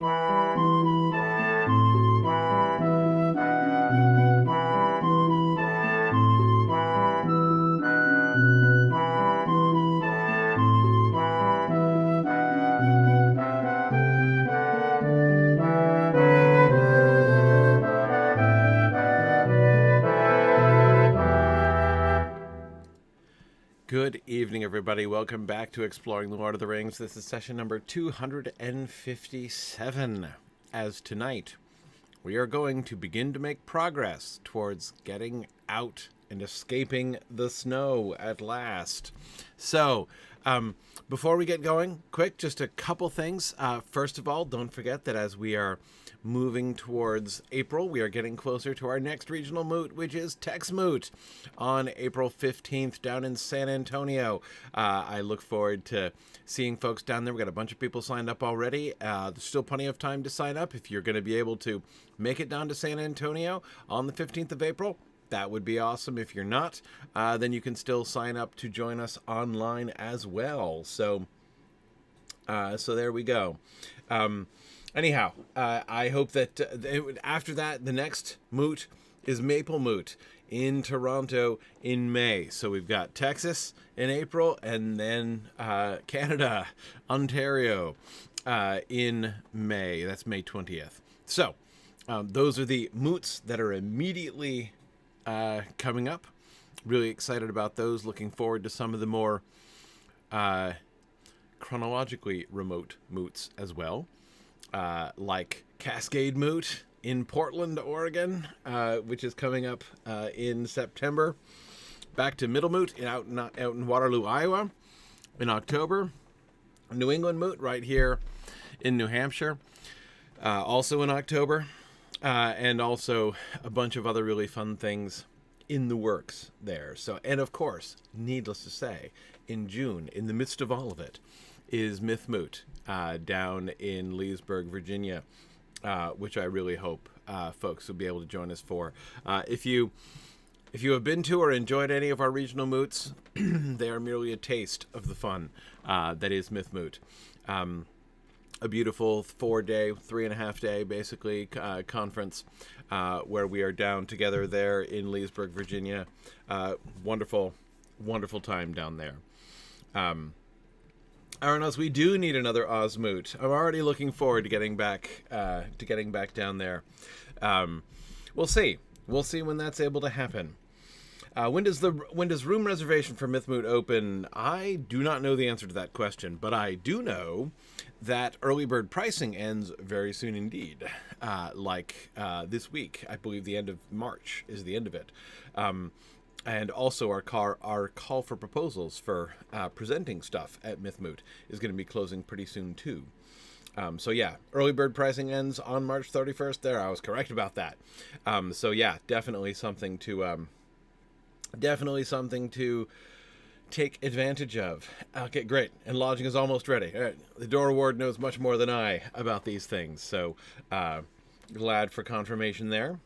Good evening, everybody. Welcome back to Exploring the Lord of the Rings. This is session number 257. As tonight, we are going to begin to make progress towards getting out and escaping the snow at last. So, before we get going, quick, just a couple things. First of all, don't forget that as we are moving towards April, we are getting closer to our next regional moot, which is Tex Moot on April 15th down in San Antonio. I look forward to seeing folks down there. We've got a bunch of people signed up already. There's still plenty of time to sign up. If you're going to be able to make it down to San Antonio on the 15th of April, that would be awesome. If you're not, then you can still sign up to join us online as well. So there we go. Anyhow, I hope that after that, the next moot is Maple Moot in Toronto in May. So we've got Texas in April, and then Canada, Ontario in May. That's May 20th. So those are the moots that are immediately coming up. Really excited about those. Looking forward to some of the more chronologically remote moots as well. Like Cascade Moot in Portland, Oregon, which is coming up in September. Back to Middle Moot out in Waterloo, Iowa in October. New England Moot right here in New Hampshire, also in October. And also a bunch of other really fun things in the works there. So, and of course, needless to say, in June, in the midst of all of it, is Myth Moot down in Leesburg, Virginia, which I really hope folks will be able to join us for. If you have been to or enjoyed any of our regional moots, they are merely a taste of the fun that is Myth Moot. A beautiful 4-day, 3.5-day, basically, conference where we are down together there in Leesburg, Virginia. Wonderful, wonderful time down there. Aranos, we do need another Osmoot. I'm already looking forward to getting back down there. We'll see. We'll see when that's able to happen. When does room reservation for Mythmoot open? I do not know the answer to that question, but I do know that early bird pricing ends very soon indeed. This week, I believe the end of March is the end of it. And also our call for proposals for presenting stuff at Mythmoot is going to be closing pretty soon too. So yeah, early bird pricing ends on March 31st. There, I was correct about that. So yeah, definitely something to take advantage of. Okay, great. And lodging is almost ready. All right. The door ward knows much more than I about these things. So glad for confirmation there.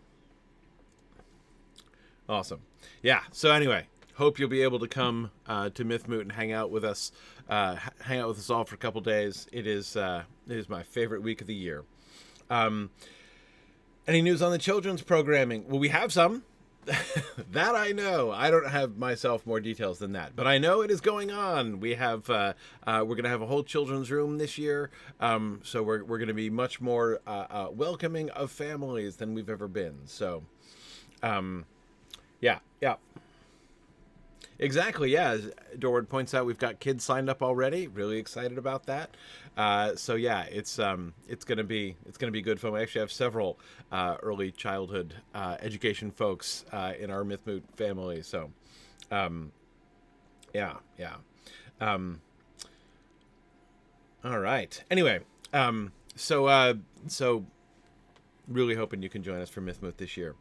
Awesome. Yeah. So anyway, hope you'll be able to come to Mythmoot and hang out with us all for a couple days. It is my favorite week of the year. Any news on the children's programming? Well, we have some. That I know. I don't have myself more details than that, but I know it is going on. We have we're going to have a whole children's room this year, so we're going to be much more welcoming of families than we've ever been. So, yeah. Exactly, yeah. As Dorward points out, we've got kids signed up already. Really excited about that. So yeah, it's gonna be good fun. We actually have several early childhood education folks in our Mythmoot family. So, yeah. All right. Anyway, so really hoping you can join us for Mythmoot this year.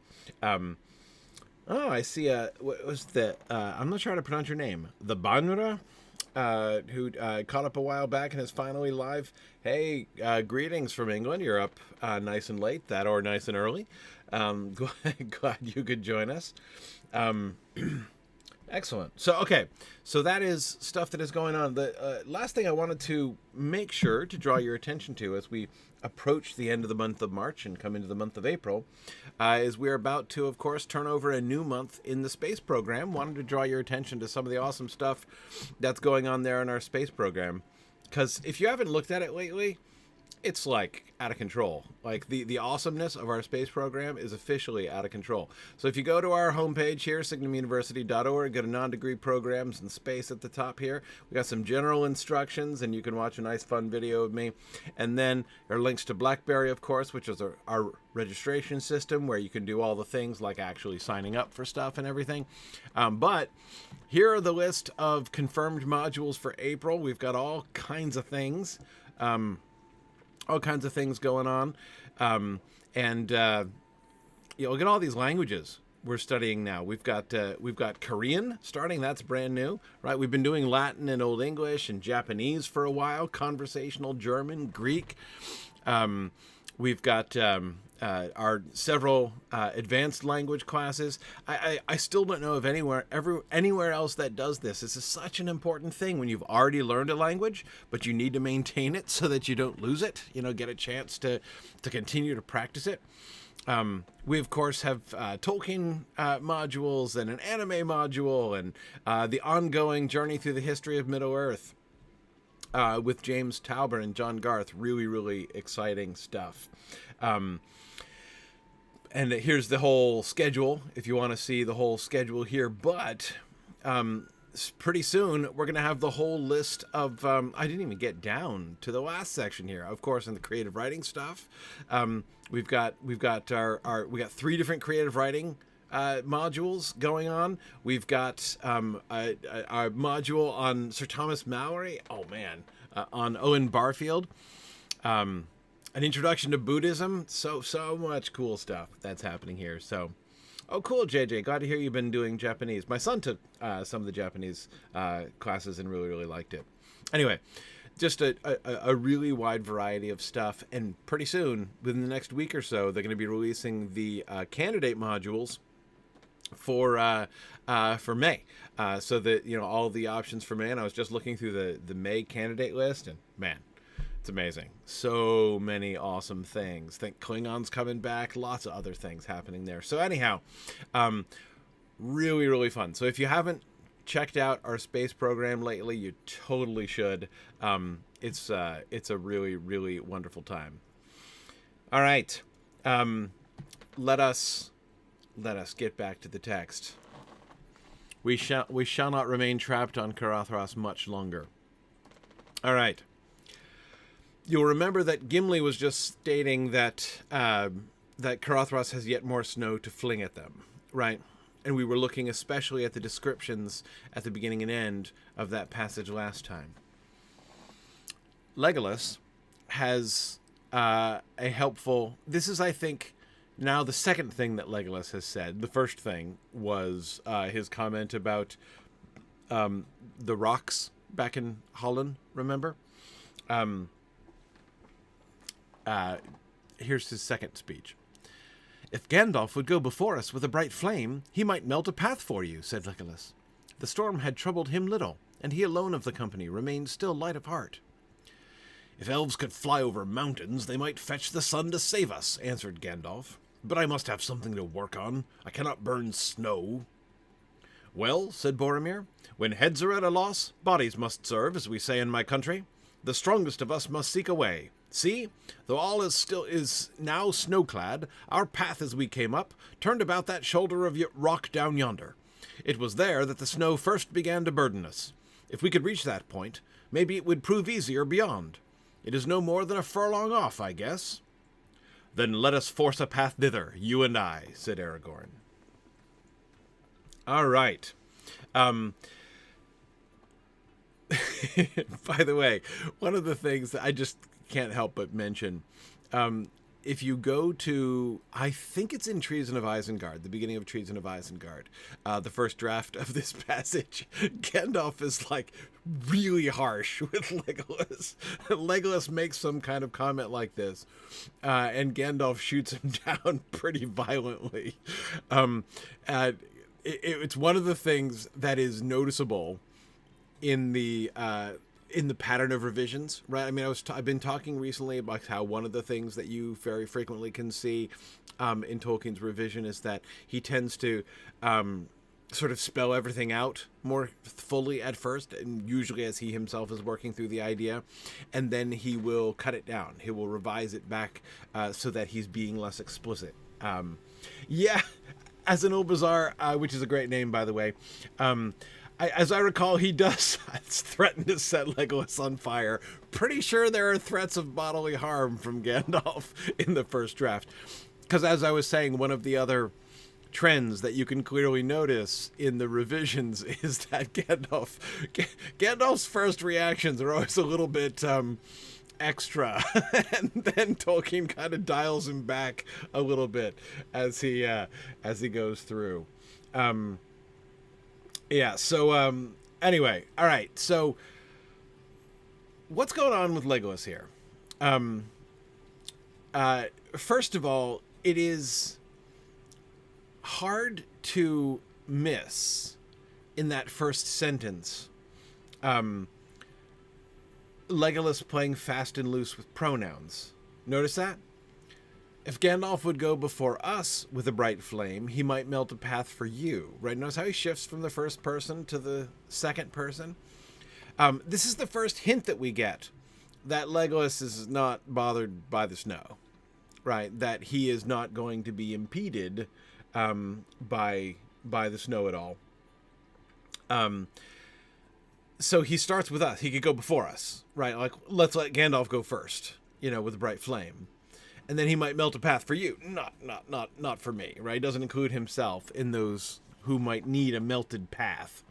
Oh, I see. What was the? I'm not sure how to pronounce your name. The Banura, who caught up a while back and is finally live. Hey, greetings from England. You're up nice and late, that or nice and early. Glad you could join us. Excellent. So, okay. So that is stuff that is going on. The last thing I wanted to make sure to draw your attention to as we approach the end of the month of March and come into the month of April is we're about to, of course, turn over a new month in the space program. Wanted to draw your attention to some of the awesome stuff that's going on there in our space program. Because if you haven't looked at it lately, it's like out of control. Like the awesomeness of our space program is officially out of control. So if you go to our homepage here, signumuniversity.org, go to non-degree programs and space at the top here. We got some general instructions, and you can watch a nice fun video of me. And then there are links to BlackBerry, of course, which is our registration system where you can do all the things like actually signing up for stuff and everything. But here are the list of confirmed modules for April. We've got all kinds of things. All kinds of things going on. Look at all these languages we're studying now. We've got Korean starting. That's brand new, right? We've been doing Latin and Old English and Japanese for a while, conversational German, Greek. We've got our several advanced language classes. I still don't know of anywhere else that does this. This is such an important thing when you've already learned a language, but you need to maintain it so that you don't lose it, get a chance to continue to practice it. We, of course, have Tolkien modules and an anime module and the ongoing journey through the history of Middle-earth with James Tauber and John Garth. Really, really exciting stuff. And here's the whole schedule, if you want to see the whole schedule here. But pretty soon, we're going to have the whole list of... I didn't even get down to the last section here. Of course, in the creative writing stuff, we've got 3 different creative writing modules going on. We've got a module on Sir Thomas Malory. Oh, man. On Owen Barfield. An introduction to Buddhism. So much cool stuff that's happening here. So, oh, cool, JJ. Glad to hear you've been doing Japanese. My son took some of the Japanese classes and really, really liked it. Anyway, just a really wide variety of stuff. And pretty soon, within the next week or so, they're going to be releasing the candidate modules for May. So that, all the options for May. And I was just looking through the May candidate list, and man, it's amazing. So many awesome things. Think Klingon's coming back. Lots of other things happening there. So anyhow, really, really fun. So if you haven't checked out our space program lately, you totally should. It's a really, really wonderful time. All right. Let us get back to the text. We shall not remain trapped on Karathras much longer. All right. You'll remember that Gimli was just stating that Karathras has yet more snow to fling at them, right? And we were looking especially at the descriptions at the beginning and end of that passage last time. Legolas has a helpful... This is, I think, now the second thing that Legolas has said. The first thing was his comment about the rocks back in Holland, remember? Here's his second speech. "If Gandalf would go before us with a bright flame, he might melt a path for you," said Legolas. The storm had troubled him little, and he alone of the company remained still light of heart. "If elves could fly over mountains, they might fetch the sun to save us," answered Gandalf. "But I must have something to work on. I cannot burn snow." "Well," said Boromir, "when heads are at a loss, bodies must serve, as we say in my country. The strongest of us must seek a way. See, though all is now snow-clad, our path as we came up turned about that shoulder of rock down yonder. It was there that the snow first began to burden us. If we could reach that point, maybe it would prove easier beyond. It is no more than a furlong off, I guess." "Then let us force a path thither, you and I," said Aragorn. All right. By the way, one of the things that I just can't help but mention, if you go to, I think it's in Treason of Isengard, the beginning of Treason of Isengard, the first draft of this passage, Gandalf is like really harsh with Legolas. Legolas makes some kind of comment like this, and Gandalf shoots him down pretty violently. it's one of the things that is noticeable in the pattern of revisions, right? I mean, I've been talking recently about how one of the things that you very frequently can see in Tolkien's revision is that he tends to sort of spell everything out more fully at first, and usually as he himself is working through the idea, and then he will cut it down. He will revise it back so that he's being less explicit. Yeah, as an Obazar, which is a great name, by the way. As I recall, he does threaten to set Legolas on fire. Pretty sure there are threats of bodily harm from Gandalf in the first draft. Because as I was saying, one of the other trends that you can clearly notice in the revisions is that Gandalf's first reactions are always a little bit extra, and then Tolkien kind of dials him back a little bit as he goes through. Yeah, so anyway, all right, so what's going on with Legolas here? First of all, it is hard to miss in that first sentence Legolas playing fast and loose with pronouns. Notice that? If Gandalf would go before us with a bright flame, he might melt a path for you. Right? Notice how he shifts from the first person to the second person? This is the first hint that we get that Legolas is not bothered by the snow. Right? That he is not going to be impeded by the snow at all. So he starts with us. He could go before us, right? Like, let's let Gandalf go first, with a bright flame, and then he might melt a path for you. Not for me, right? He doesn't include himself in those who might need a melted path.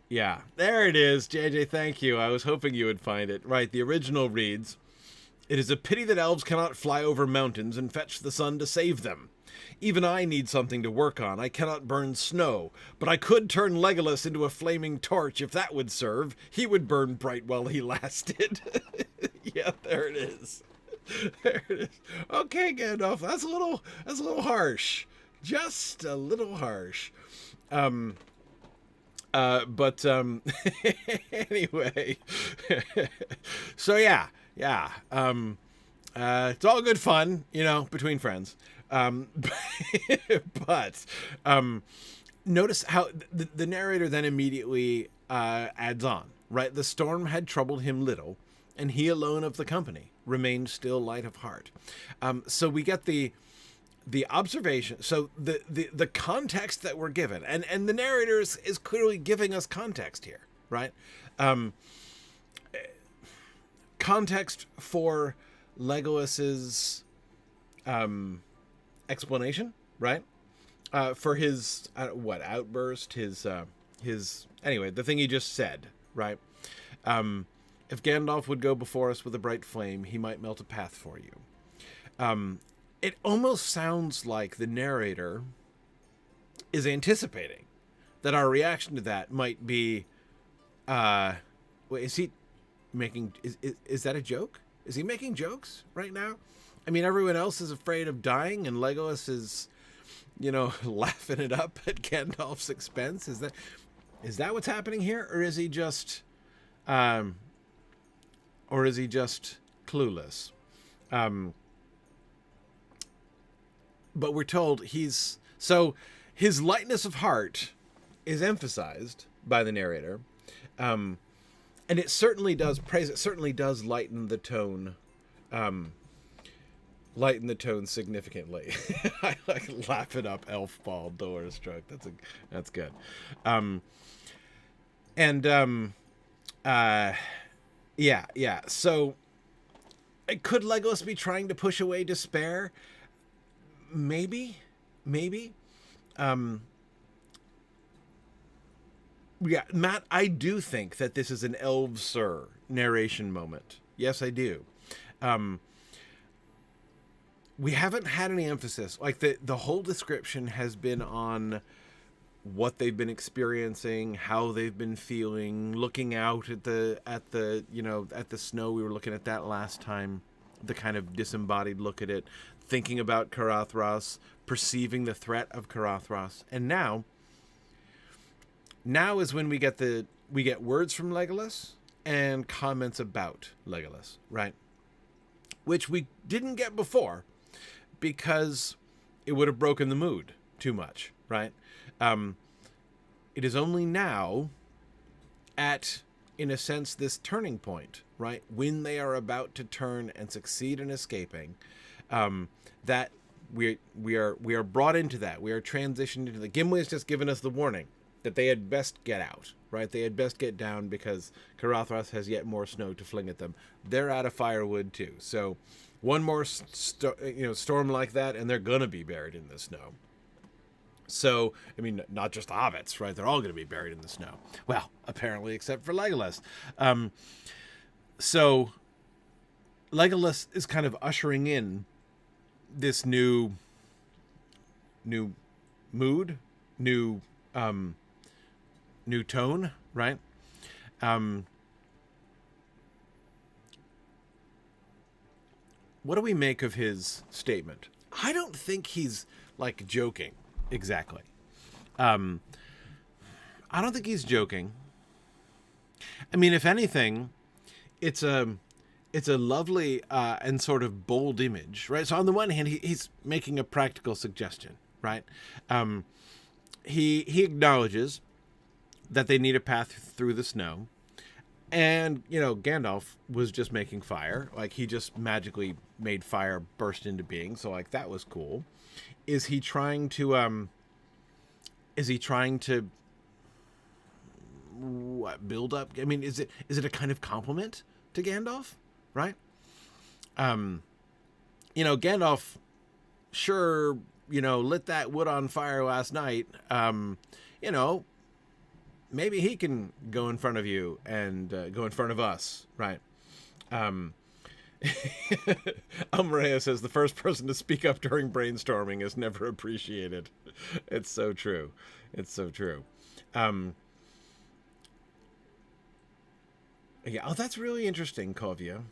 Yeah, there it is, JJ. Thank you. I was hoping you would find it. Right. The original reads, "It is a pity that elves cannot fly over mountains and fetch the sun to save them. Even I need something to work on. I cannot burn snow, but I could turn Legolas into a flaming torch if that would serve. He would burn bright while he lasted." Yeah, there it is. There it is. Okay, Gandalf, that's a little harsh. Just a little harsh. But anyway. So yeah. It's all good fun, between friends. But notice how the narrator then immediately adds on, right? The storm had troubled him little, and he alone of the company remained still light of heart. So we get the observation, so the context that we're given, and the narrator is clearly giving us context here, right? Context for Legolas's explanation, right? For his outburst, his anyway, the thing he just said, right? If Gandalf would go before us with a bright flame, he might melt a path for you. It almost sounds like the narrator is anticipating that our reaction to that might be, is he making, is that a joke? Is he making jokes right now? I mean, everyone else is afraid of dying, and Legolas is, laughing it up at Gandalf's expense. Is that what's happening here, or is he just clueless? But we're told his lightness of heart is emphasized by the narrator, and it certainly does praise. It certainly does lighten the tone. Lighten the tone significantly. I like laugh it up, elf ball, door stroke. That's good. Yeah. So, could Legolas be trying to push away despair? Maybe. Yeah, Matt, I do think that this is an Elvsir narration moment. Yes, I do. We haven't had any emphasis. Like the whole description has been on what they've been experiencing, how they've been feeling, looking out at the snow. We were looking at that last time. the kind of disembodied look at it, thinking about Karathras, perceiving the threat of Karathras. And now is when we get words from Legolas and comments about Legolas, right? Which we didn't get before because it would have broken the mood too much, right? It is only now at, in a sense, this turning point, right? When they are about to turn and succeed in escaping, that we are brought into that. We are transitioned into the... Gimli has just given us the warning that they had best get out, right? They had best get down because Karathras has yet more snow to fling at them. They're out of firewood too. So one more storm like that, and they're going to be buried in the snow. So, I mean, not just hobbits, right? They're all going to be buried in the snow. Well, apparently, except for Legolas. So Legolas is kind of ushering in this new mood, new tone, right? What do we make of his statement? I don't think he's like joking exactly. I don't think he's joking. I mean, if anything, it's a lovely and sort of bold image, right? So on the one hand, he's making a practical suggestion, right? He acknowledges that they need a path through the snow. And, Gandalf was just making fire. Like, he just magically made fire burst into being. So, like, that was cool. Is he trying to build up? I mean, is it a kind of compliment to Gandalf, right? Gandalf sure, lit that wood on fire last night. Maybe he can go in front of you and go in front of us, right? Umrea says the first person to speak up during brainstorming is never appreciated. It's so true. It's so true. Yeah. Oh, that's really interesting, Kovia.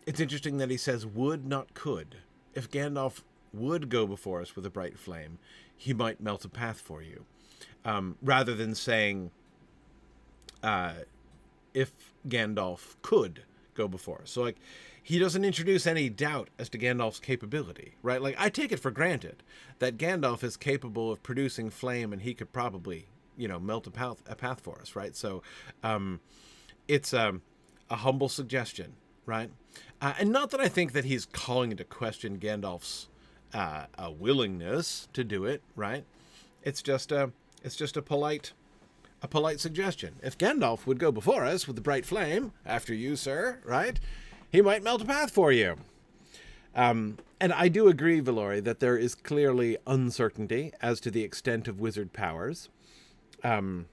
It's interesting that he says would, not could. If Gandalf would go before us with a bright flame, he might melt a path for you. Rather than saying, if Gandalf could go before us. So, like, he doesn't introduce any doubt as to Gandalf's capability, right? Like, I take it for granted that Gandalf is capable of producing flame and he could probably, melt a path for us, right? So, it's a humble suggestion, right? And not that I think that he's calling into question Gandalf's willingness to do it, right? It's just a polite suggestion. If Gandalf would go before us with the bright flame, after you, sir, right, he might melt a path for you. And I do agree, Valori, that there is clearly uncertainty as to the extent of wizard powers. And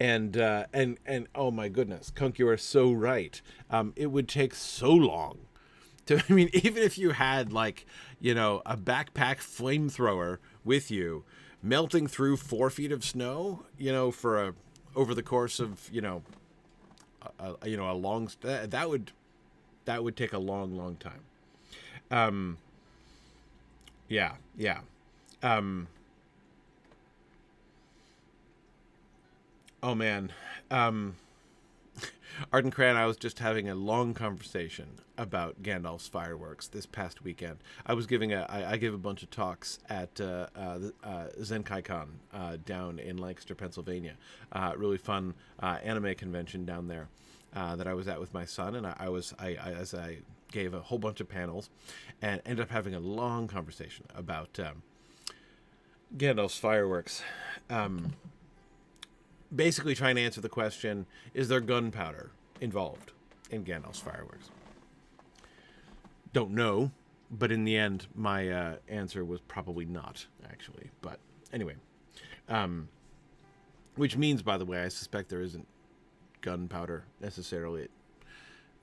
oh my goodness, Kunk, you are so right. It would take so long even if you had a backpack flamethrower with you, melting through 4 feet of snow, over the course of, a long, that would take a long, long time. Yeah. Oh man. Arden Cran, I was just having a long conversation about Gandalf's fireworks this past weekend. I gave a bunch of talks at ZenkaiCon down in Lancaster, Pennsylvania. Really fun anime convention down there that I was at with my son, and I gave a whole bunch of panels and ended up having a long conversation about Gandalf's fireworks. Basically trying to answer the question, is there gunpowder involved in Gandalf's fireworks? Don't know, but in the end, my answer was probably not, actually. But anyway, which means, by the way, I suspect there isn't gunpowder necessarily at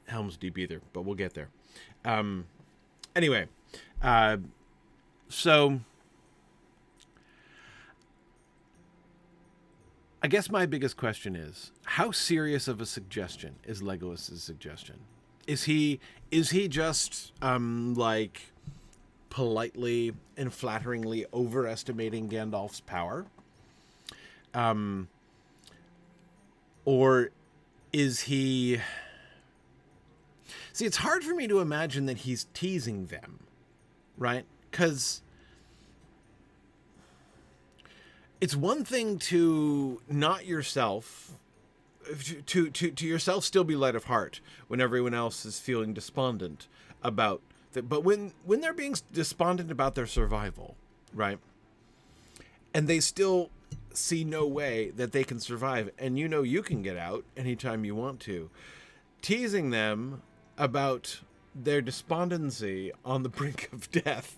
Helm's Deep either, but we'll get there. Anyway, so I guess my biggest question is, how serious of a suggestion is Legolas' suggestion? Is he just like politely and flatteringly overestimating Gandalf's power? Or is he... See, it's hard for me to imagine that he's teasing them, right? Because it's one thing to not yourself, to yourself still be light of heart when everyone else is feeling despondent about that. But when they're being despondent about their survival, right? And they still see no way that they can survive, and you know you can get out anytime you want to. Teasing them about their despondency on the brink of death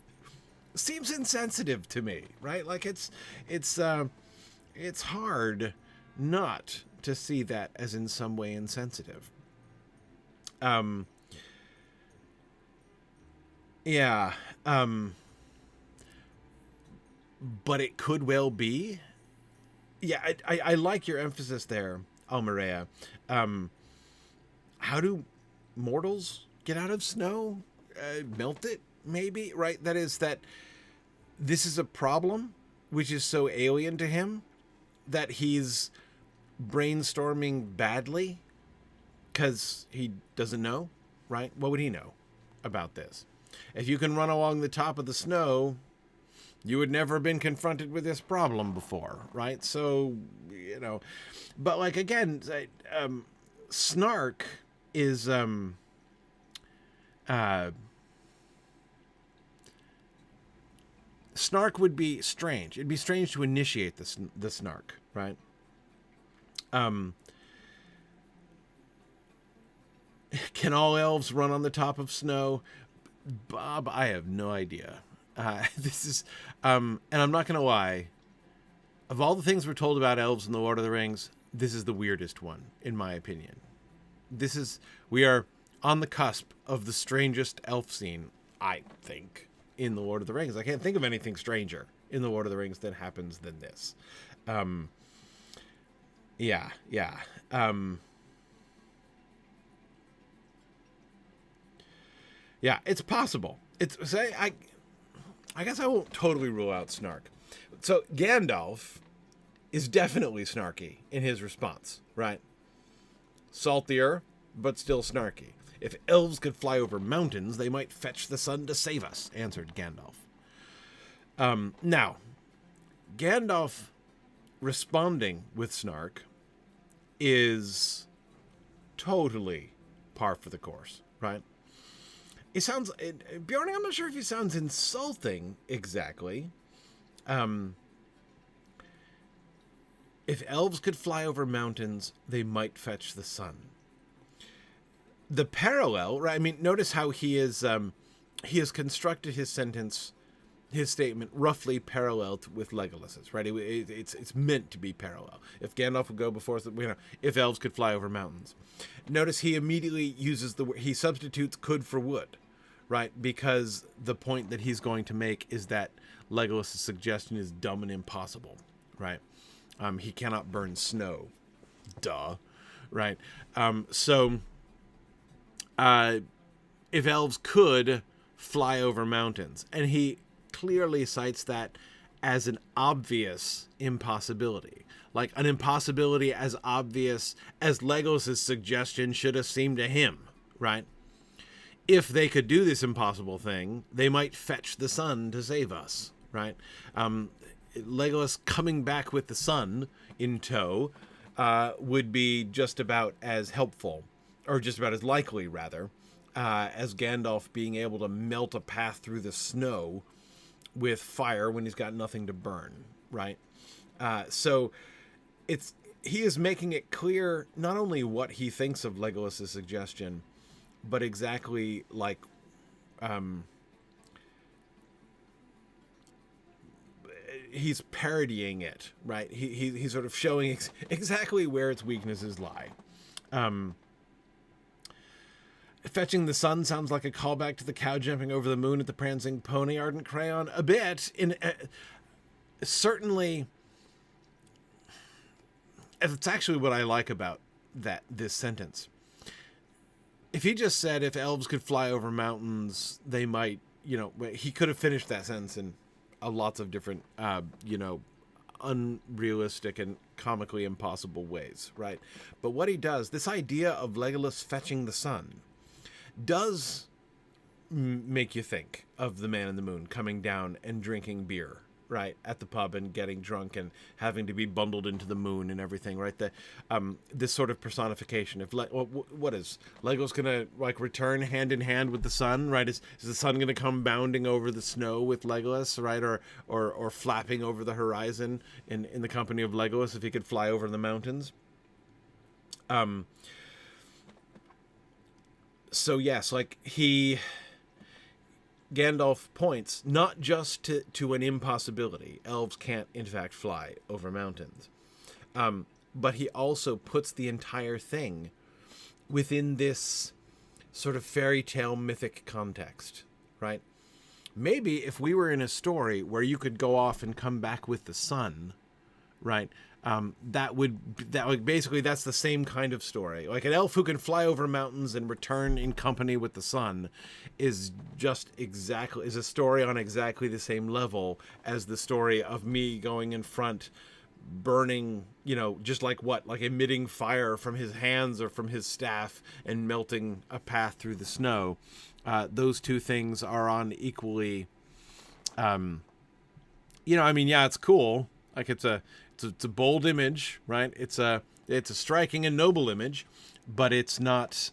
seems insensitive to me, right? Like it's hard not to see that as in some way insensitive. But it could well be. Yeah, I like your emphasis there, Almarea. How do mortals get out of snow? Melt it, maybe, right? That is that this is a problem which is so alien to him that he's brainstorming badly because he doesn't know, right? What would he know about this? If you can run along the top of the snow, you would never have been confronted with this problem before, right? So, you know, but like, again, snark is snark would be strange. It'd be strange to initiate the snark, right? Can all elves run on the top of snow? Bob, I have no idea. This is and I'm not gonna lie, of all the things we're told about elves in the Lord of the Rings, this is the weirdest one, in my opinion. We are on the cusp of the strangest elf scene, I think, in the Lord of the Rings. I can't think of anything stranger in the Lord of the Rings that happens than this. Yeah. Yeah, it's possible. I guess I won't totally rule out snark. So Gandalf is definitely snarky in his response, right? Saltier, but still snarky. If elves could fly over mountains, they might fetch the sun to save us, answered Gandalf. Now, Gandalf responding with snark is totally par for the course, right? It sounds... Bjorn, I'm not sure if he sounds insulting exactly. If elves could fly over mountains, they might fetch the sun. The parallel, right? I mean, notice how he has constructed his sentence, his statement, roughly parallel with Legolas's, right? It's meant to be parallel. If Gandalf would go before us, if elves could fly over mountains. Notice he immediately uses he substitutes could for would, right? Because the point that he's going to make is that Legolas' suggestion is dumb and impossible, right? He cannot burn snow. Duh. Right? If elves could fly over mountains, and he clearly cites that as an obvious impossibility. Like an impossibility as obvious as Legolas' suggestion should have seemed to him, right? If they could do this impossible thing, they might fetch the sun to save us, right? Legolas coming back with the sun in tow would be just about as helpful, or just about as likely, rather, as Gandalf being able to melt a path through the snow with fire when he's got nothing to burn, right? So he is making it clear not only what he thinks of Legolas' suggestion, but exactly like he's parodying it, right? He's sort of showing exactly where its weaknesses lie. Fetching the sun sounds like a callback to the cow jumping over the moon at the prancing pony, ardent crayon. A bit. Certainly, it's actually what I like about this sentence. if he just said if elves could fly over mountains, they might, he could have finished that sentence in lots of different, unrealistic and comically impossible ways, right? But what he does, this idea of Legolas fetching the sun, does make you think of the Man in the Moon coming down and drinking beer, right, at the pub and getting drunk and having to be bundled into the moon and everything, right? This sort of personification of what is Legolas gonna return hand in hand with the sun, right? Is the sun gonna come bounding over the snow with Legolas, right, or flapping over the horizon in the company of Legolas if he could fly over the mountains? So yes, Gandalf points not just to an impossibility. Elves can't, in fact, fly over mountains. But he also puts the entire thing within this sort of fairy tale mythic context, right? Maybe if we were in a story where you could go off and come back with the sun, right? That would basically, that's the same kind of story. Like an elf who can fly over mountains and return in company with the sun is a story on exactly the same level as the story of me going in front, burning, just like emitting fire from his hands or from his staff and melting a path through the snow. Those two things are on equally, it's cool. Like it's a bold image, right? It's a striking and noble image, but it's not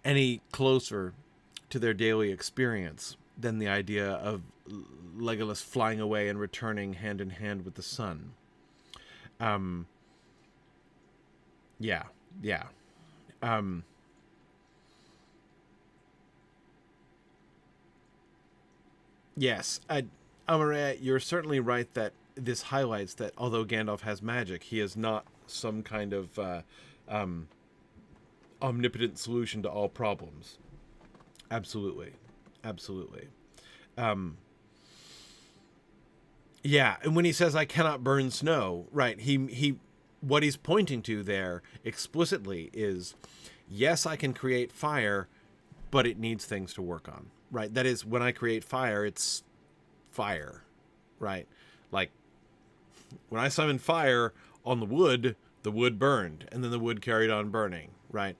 any closer to their daily experience than the idea of Legolas flying away and returning hand in hand with the sun. Yes, Amaria, you're certainly right that this highlights that although Gandalf has magic, he is not some kind of omnipotent solution to all problems. Absolutely. And when he says, I cannot burn snow, right, he what he's pointing to there explicitly is, yes, I can create fire, but it needs things to work on, right? That is, when I create fire, it's fire, right? Like when I summon fire on the wood burned, and then the wood carried on burning, right?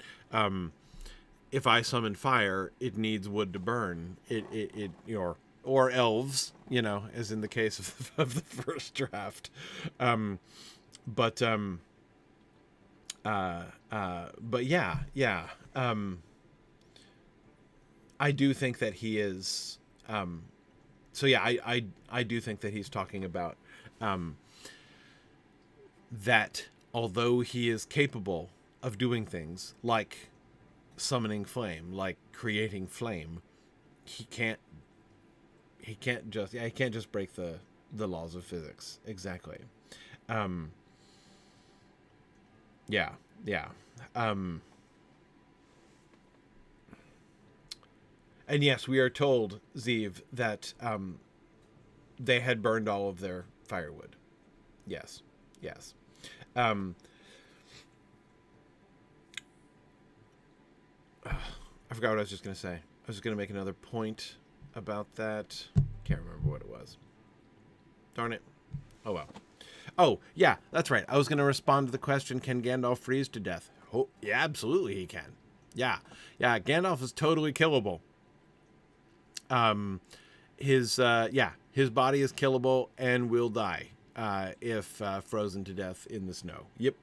If I summon fire, it needs wood to burn. Or elves, as in the case of the first draft. But yeah. I do think that he is. So yeah, I do think that he's talking about that although he is capable of doing things like summoning flame, like creating flame, he can't just break the laws of physics. Exactly. Yeah. And yes, we are told, Zeev, that they had burned all of their firewood. Yes. I forgot what I was just going to say. I was just going to make another point about that. Can't remember what it was. Darn it. Oh, well. Oh, yeah, that's right. I was going to respond to the question, can Gandalf freeze to death? Oh, yeah, absolutely he can. Yeah, Gandalf is totally killable. His body is killable and will die if frozen to death in the snow. Yep.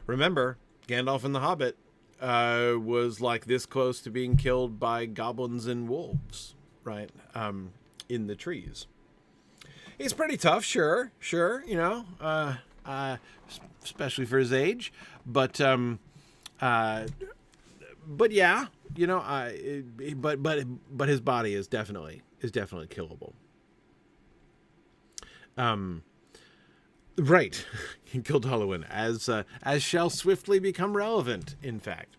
Remember, Gandalf in The Hobbit was like this close to being killed by goblins and wolves, right? In the trees. He's pretty tough, sure, especially for his age, but yeah, but his body is definitely killable. Right. He killed Halloween, as shall swiftly become relevant, in fact.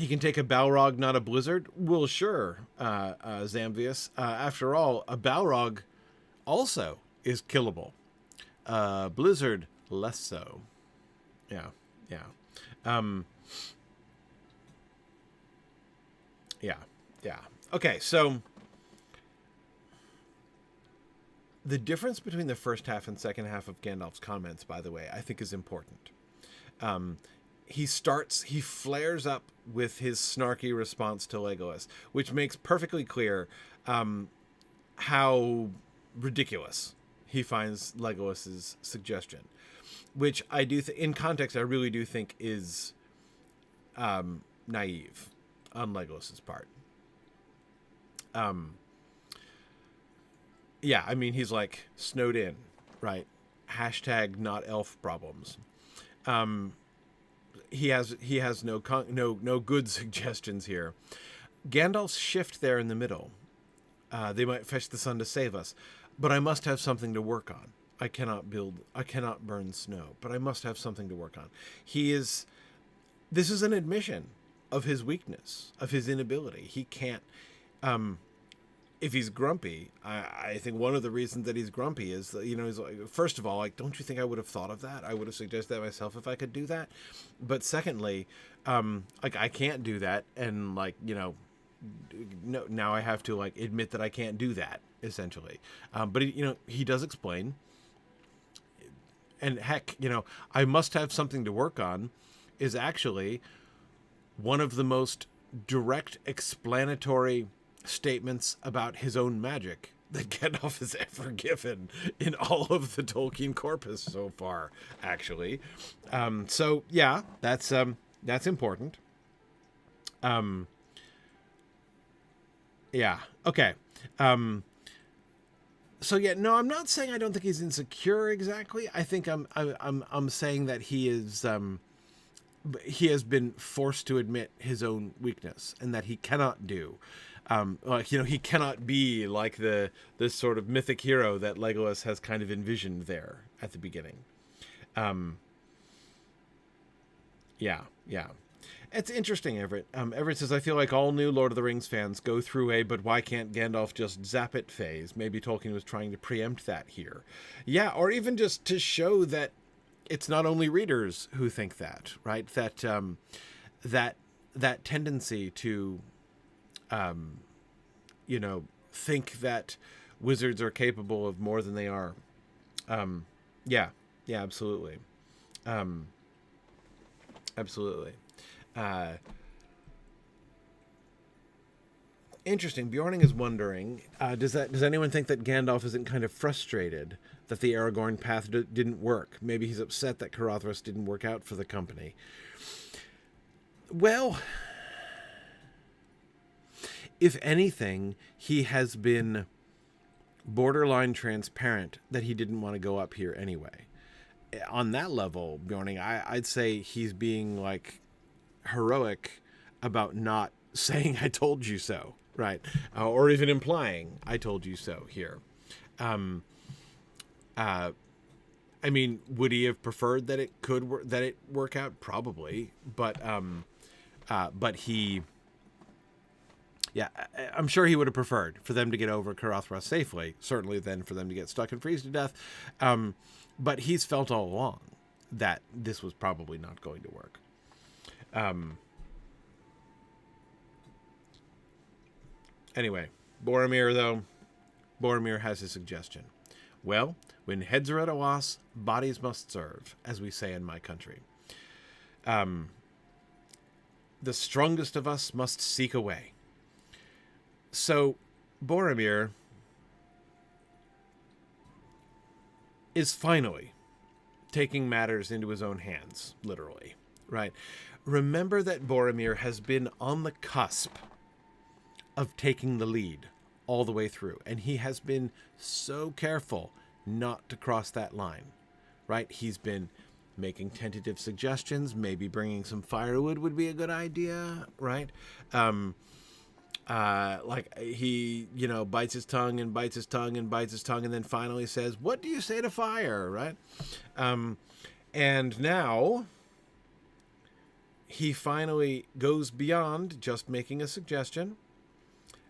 He can take a Balrog, not a blizzard. Well, sure, Zamvius. After all, a Balrog also is killable. Blizzard, less so. Yeah, yeah. Yeah. Okay, so the difference between the first half and second half of Gandalf's comments, by the way, I think is important. He flares up with his snarky response to Legolas, which makes perfectly clear how ridiculous he finds Legolas's suggestion, which I do in context, I really do think is naive on Legolas's part. Yeah, I mean, he's like snowed in, right? Hashtag not elf problems. He has no good suggestions here. Gandalf's shift there in the middle. They might fetch the sun to save us, but I must have something to work on. I cannot burn snow, but I must have something to work on. This is an admission of his weakness, of his inability. He can't, if he's grumpy, I think one of the reasons that he's grumpy is that, he's like, first of all, like, don't you think I would have thought of that? I would have suggested that myself if I could do that. But secondly, like, I can't do that. And like, no, now I have to like admit that I can't do that essentially. But he does explain, and heck, I must have something to work on is actually one of the most direct explanatory statements about his own magic that Gandalf has ever given in all of the Tolkien corpus so far, actually. So yeah, that's important. Yeah. Okay. So yeah, no, I'm not saying I don't think he's insecure exactly. I think I'm saying that he has been forced to admit his own weakness and that he cannot do. He cannot be like this sort of mythic hero that Legolas has kind of envisioned there at the beginning. Yeah. It's interesting, Everett. Everett says, I feel like all new Lord of the Rings fans go through a but why can't Gandalf just zap it phase. Maybe Tolkien was trying to preempt that here. Yeah, or even just to show that it's not only readers who think that, right? That tendency to think that wizards are capable of more than they are. Yeah, absolutely. Absolutely. Interesting. Bjorning is wondering, does anyone think that Gandalf isn't kind of frustrated that the Aragorn path didn't work? Maybe he's upset that Carothras didn't work out for the company. Well, if anything, he has been borderline transparent that he didn't want to go up here anyway. On that level, Bjorning, I'd say he's being like heroic about not saying I told you so, right? Or even implying I told you so here. I mean, would he have preferred that it work out? Probably, but he, yeah, I'm sure he would have preferred for them to get over Carothras safely, certainly than for them to get stuck and freeze to death. But he's felt all along that this was probably not going to work. Anyway, Boromir has his suggestion. Well, when heads are at a loss, bodies must serve, as we say in my country. The strongest of us must seek a way. So, Boromir is finally taking matters into his own hands, literally, right? Remember that Boromir has been on the cusp of taking the lead all the way through, and he has been so careful not to cross that line, right? He's been making tentative suggestions, maybe bringing some firewood would be a good idea, right? Like he, bites his tongue and bites his tongue and bites his tongue and then finally says, what do you say to fire, right? And now he finally goes beyond just making a suggestion,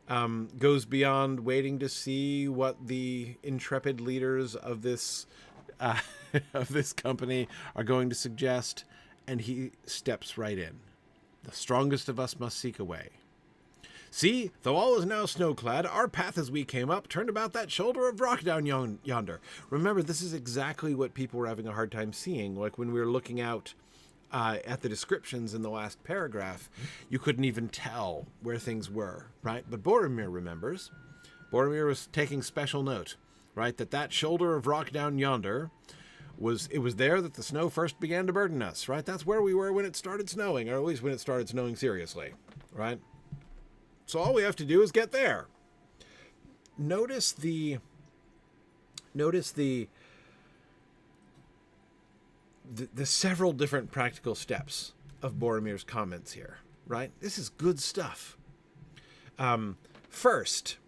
goes beyond waiting to see what the intrepid leaders of this of this company are going to suggest, and he steps right in. The strongest of us must seek a way. See, though all is now snow-clad, our path as we came up turned about that shoulder of rock down yonder. Remember, this is exactly what people were having a hard time seeing. Like when we were looking out at the descriptions in the last paragraph, you couldn't even tell where things were, right? But Boromir remembers. Boromir was taking special note, right? That shoulder of rock down yonder was there that the snow first began to burden us, right? That's where we were when it started snowing, or at least when it started snowing seriously, right? So all we have to do is get there. Notice the several different practical steps of Boromir's comments here, right? This is good stuff. First,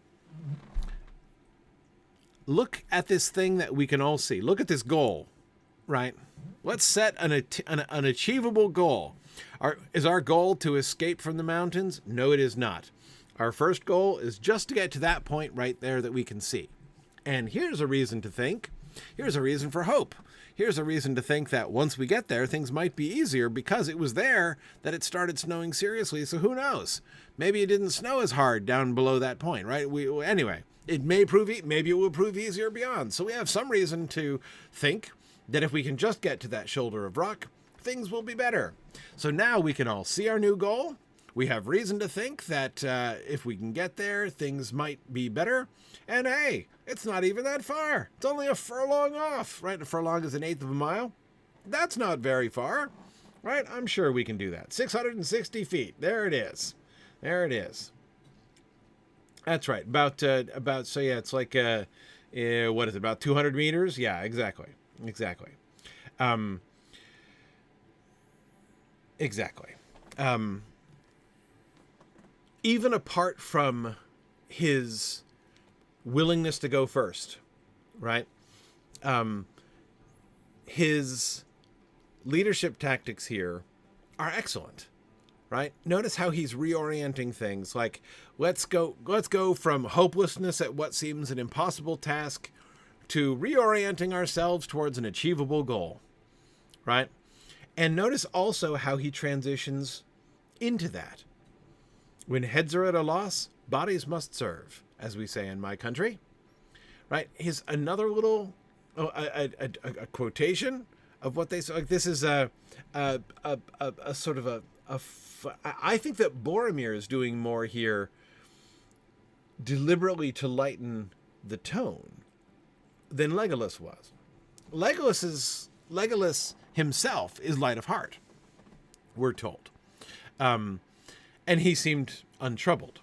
look at this thing that we can all see. Look at this goal, right? Let's set an achievable goal. Is our goal to escape from the mountains? No, it is not. Our first goal is just to get to that point right there that we can see. And here's a reason to think. Here's a reason for hope. Here's a reason to think that once we get there, things might be easier because it was there that it started snowing seriously. So who knows? Maybe it didn't snow as hard down below that point, right? Anyway, it may prove, maybe it will prove easier beyond. So we have some reason to think that if we can just get to that shoulder of rock, things will be better. So now we can all see our new goal. We have reason to think that if we can get there, things might be better. And hey, it's not even that far. It's only a furlong off, right? A furlong is 1/8 of a mile. That's not very far, right? I'm sure we can do that. 660 feet. There it is. There it is. That's right. So yeah, it's like, what is it? About 200 meters? Yeah, exactly. Exactly. Even apart from his willingness to go first, right? His leadership tactics here are excellent, right? Notice how he's reorienting things. Like, let's go from hopelessness at what seems an impossible task to reorienting ourselves towards an achievable goal, right? And notice also how he transitions into that. When heads are at a loss, bodies must serve, as we say in my country, right? Here's another little a quotation of what they say. Like this is a sort of I think that Boromir is doing more here deliberately to lighten the tone than Legolas was. Legolas himself is light of heart, we're told. And he seemed untroubled.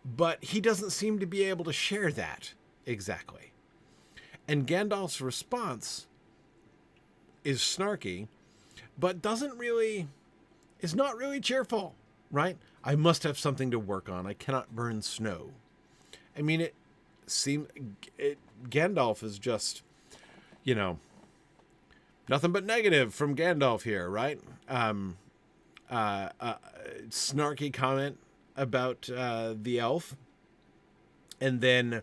But he doesn't seem to be able to share that exactly. And Gandalf's response is snarky, but is not really cheerful, right? I must have something to work on. I cannot burn snow. I mean, Gandalf is just, nothing but negative from Gandalf here, right? Snarky comment about the elf, and then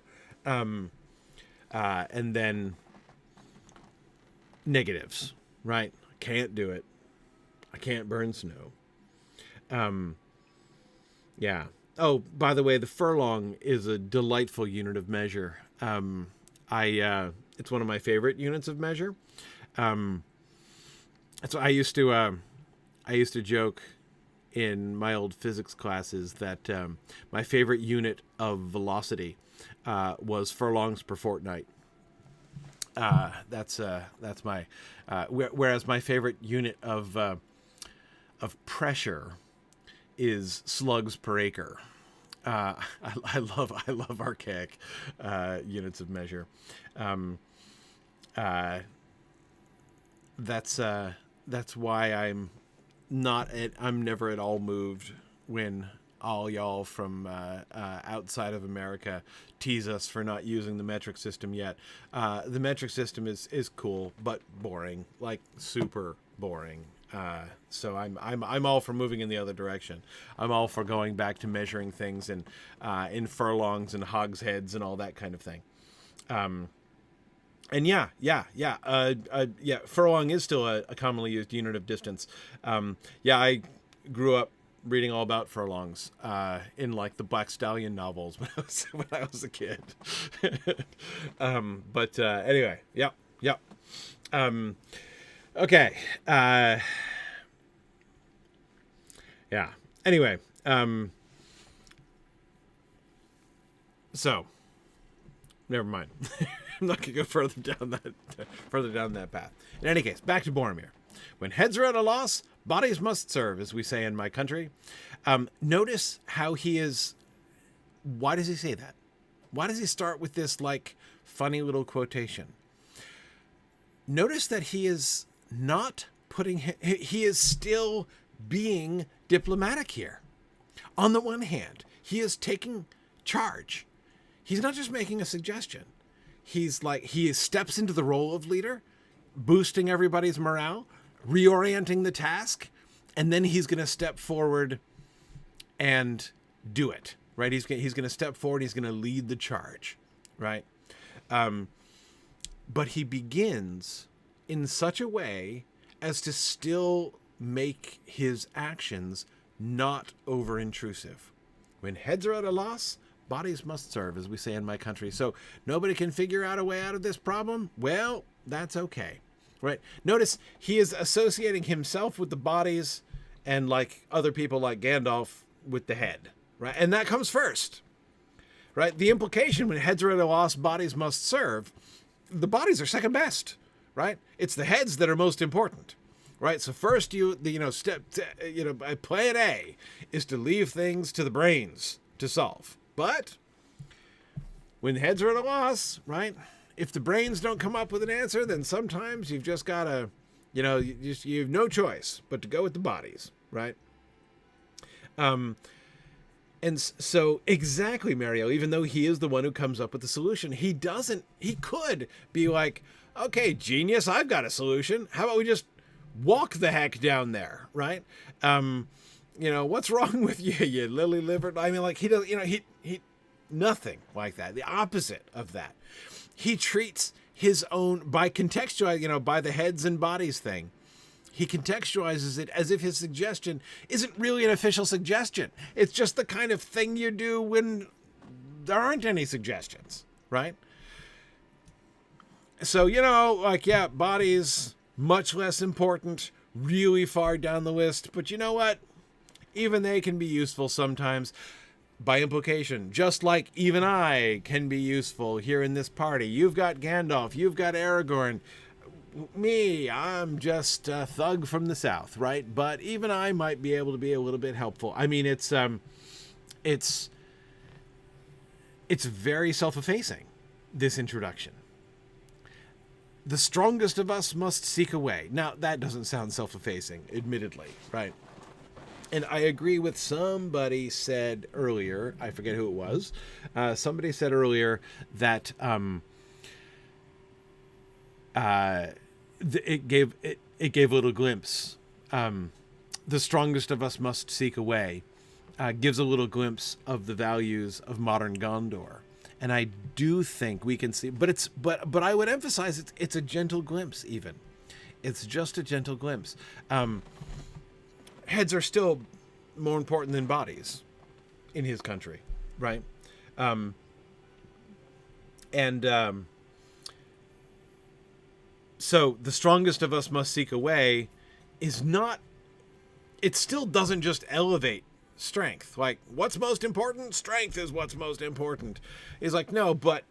negatives, right? I can't do it. I can't burn snow. Yeah. Oh, by the way, the furlong is a delightful unit of measure. It's one of my favorite units of measure. So I used to joke in my old physics classes that my favorite unit of velocity was furlongs per fortnight. That's my whereas my favorite unit of pressure is slugs per acre. I love archaic units of measure. That's why I'm never at all moved when all y'all from outside of America tease us for not using the metric system yet. The metric system is cool, but boring, like super boring. So I'm all for moving in the other direction. I'm all for going back to measuring things in furlongs and hogsheads and all that kind of thing. And yeah. Furlong is still a commonly used unit of distance. I grew up reading all about furlongs in like the Black Stallion novels when I was a kid. Anyway, yeah. Okay. Yeah. Anyway. So, never mind. I'm not gonna go further down that path. In any case, back to Boromir. When heads are at a loss, bodies must serve, as we say in my country. Notice how he is. Why does he say that? Why does he start with this like funny little quotation? Notice that he is not putting. He is still being diplomatic here. On the one hand, he is taking charge. He's not just making a suggestion. He steps into the role of leader, boosting everybody's morale, reorienting the task, and then he's going to step forward and do it, right? He's going to step forward. He's going to lead the charge, right? But he begins in such a way as to still make his actions not over-intrusive. When heads are at a loss, bodies must serve, as we say in my country. So nobody can figure out a way out of this problem? Well, that's okay, right? Notice he is associating himself with the bodies and like other people like Gandalf with the head, right? And that comes first, right? The implication when heads are at a loss, bodies must serve. The bodies are second best, right? It's the heads that are most important, right? So first, plan A is to leave things to the brains to solve. But when heads are at a loss, right? If the brains don't come up with an answer, then sometimes you've just got to, you have no choice but to go with the bodies, right? And so exactly, Mario, even though he is the one who comes up with the solution, he could be like, okay, genius, I've got a solution. How about we just walk the heck down there, right? What's wrong with you, you lily livered? I mean, like he does, he nothing like that. The opposite of that. He treats his own by contextualizing, by the heads and bodies thing. He contextualizes it as if his suggestion isn't really an official suggestion. It's just the kind of thing you do when there aren't any suggestions, right? So, bodies, much less important, really far down the list. But you know what? Even they can be useful sometimes. By implication, just like even I can be useful here in this party. You've got Gandalf, you've got Aragorn. Me, I'm just a thug from the south, right? But even I might be able to be a little bit helpful. I mean, it's very self-effacing, this introduction. The strongest of us must seek a way. Now, that doesn't sound self-effacing, admittedly, right? And I agree with somebody said earlier, I forget who it was, somebody said earlier that it gave a little glimpse. The strongest of us must seek a way. Gives a little glimpse of the values of modern Gondor. And I do think we can see, but I would emphasize it's a gentle glimpse even. It's just a gentle glimpse. Heads are still more important than bodies in his country, right? So the strongest of us must seek a way is not, it still doesn't just elevate strength. Like, what's most important? Strength is what's most important. He's like, no, but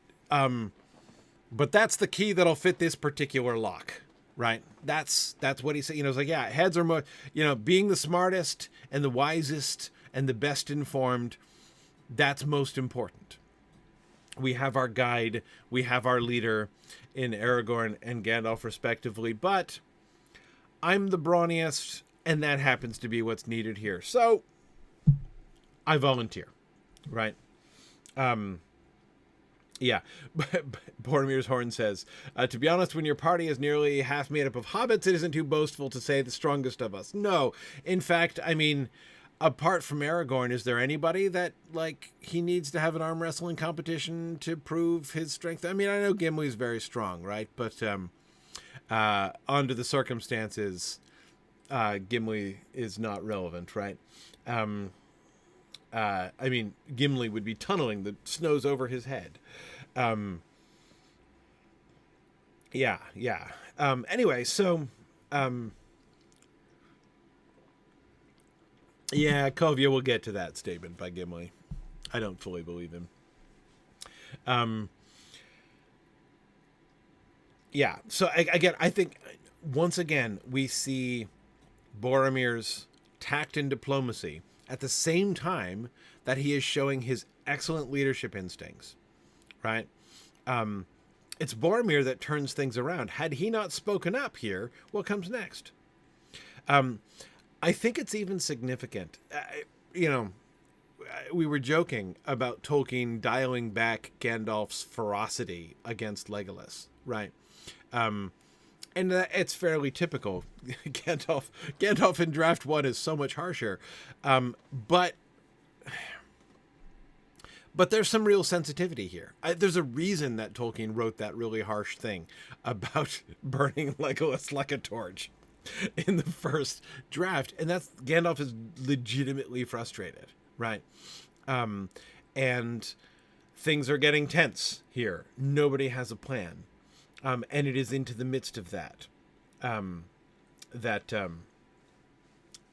that's the key that'll fit this particular lock. Right. That's what he said. It's like, yeah, heads are more, being the smartest and the wisest and the best informed. That's most important. We have our guide. We have our leader in Aragorn and Gandalf, respectively. But I'm the brawniest, and that happens to be what's needed here. So I volunteer. Right. Yeah, Boromir's horn says, to be honest, when your party is nearly half made up of hobbits, it isn't too boastful to say the strongest of us. No, in fact, I mean, apart from Aragorn, is there anybody that, like, he needs to have an arm wrestling competition to prove his strength? I mean, I know Gimli's very strong, right? But under the circumstances, Gimli is not relevant, right? I mean, Gimli would be tunneling the snows over his head. Yeah. Anyway, so, yeah, Kovia will get to that statement by Gimli. I don't fully believe him. Yeah, so again, I think once again we see Boromir's tact and diplomacy at the same time that he is showing his excellent leadership instincts, right? It's Boromir that turns things around. Had he not spoken up here, what comes next? I think it's even significant. We were joking about Tolkien dialing back Gandalf's ferocity against Legolas, right? And it's fairly typical. Gandalf in Draft 1 is so much harsher. But there's some real sensitivity here. There's a reason that Tolkien wrote that really harsh thing about burning Legolas like a torch in the first draft. And that's Gandalf is legitimately frustrated, right? And things are getting tense here. Nobody has a plan. And it is into the midst of that,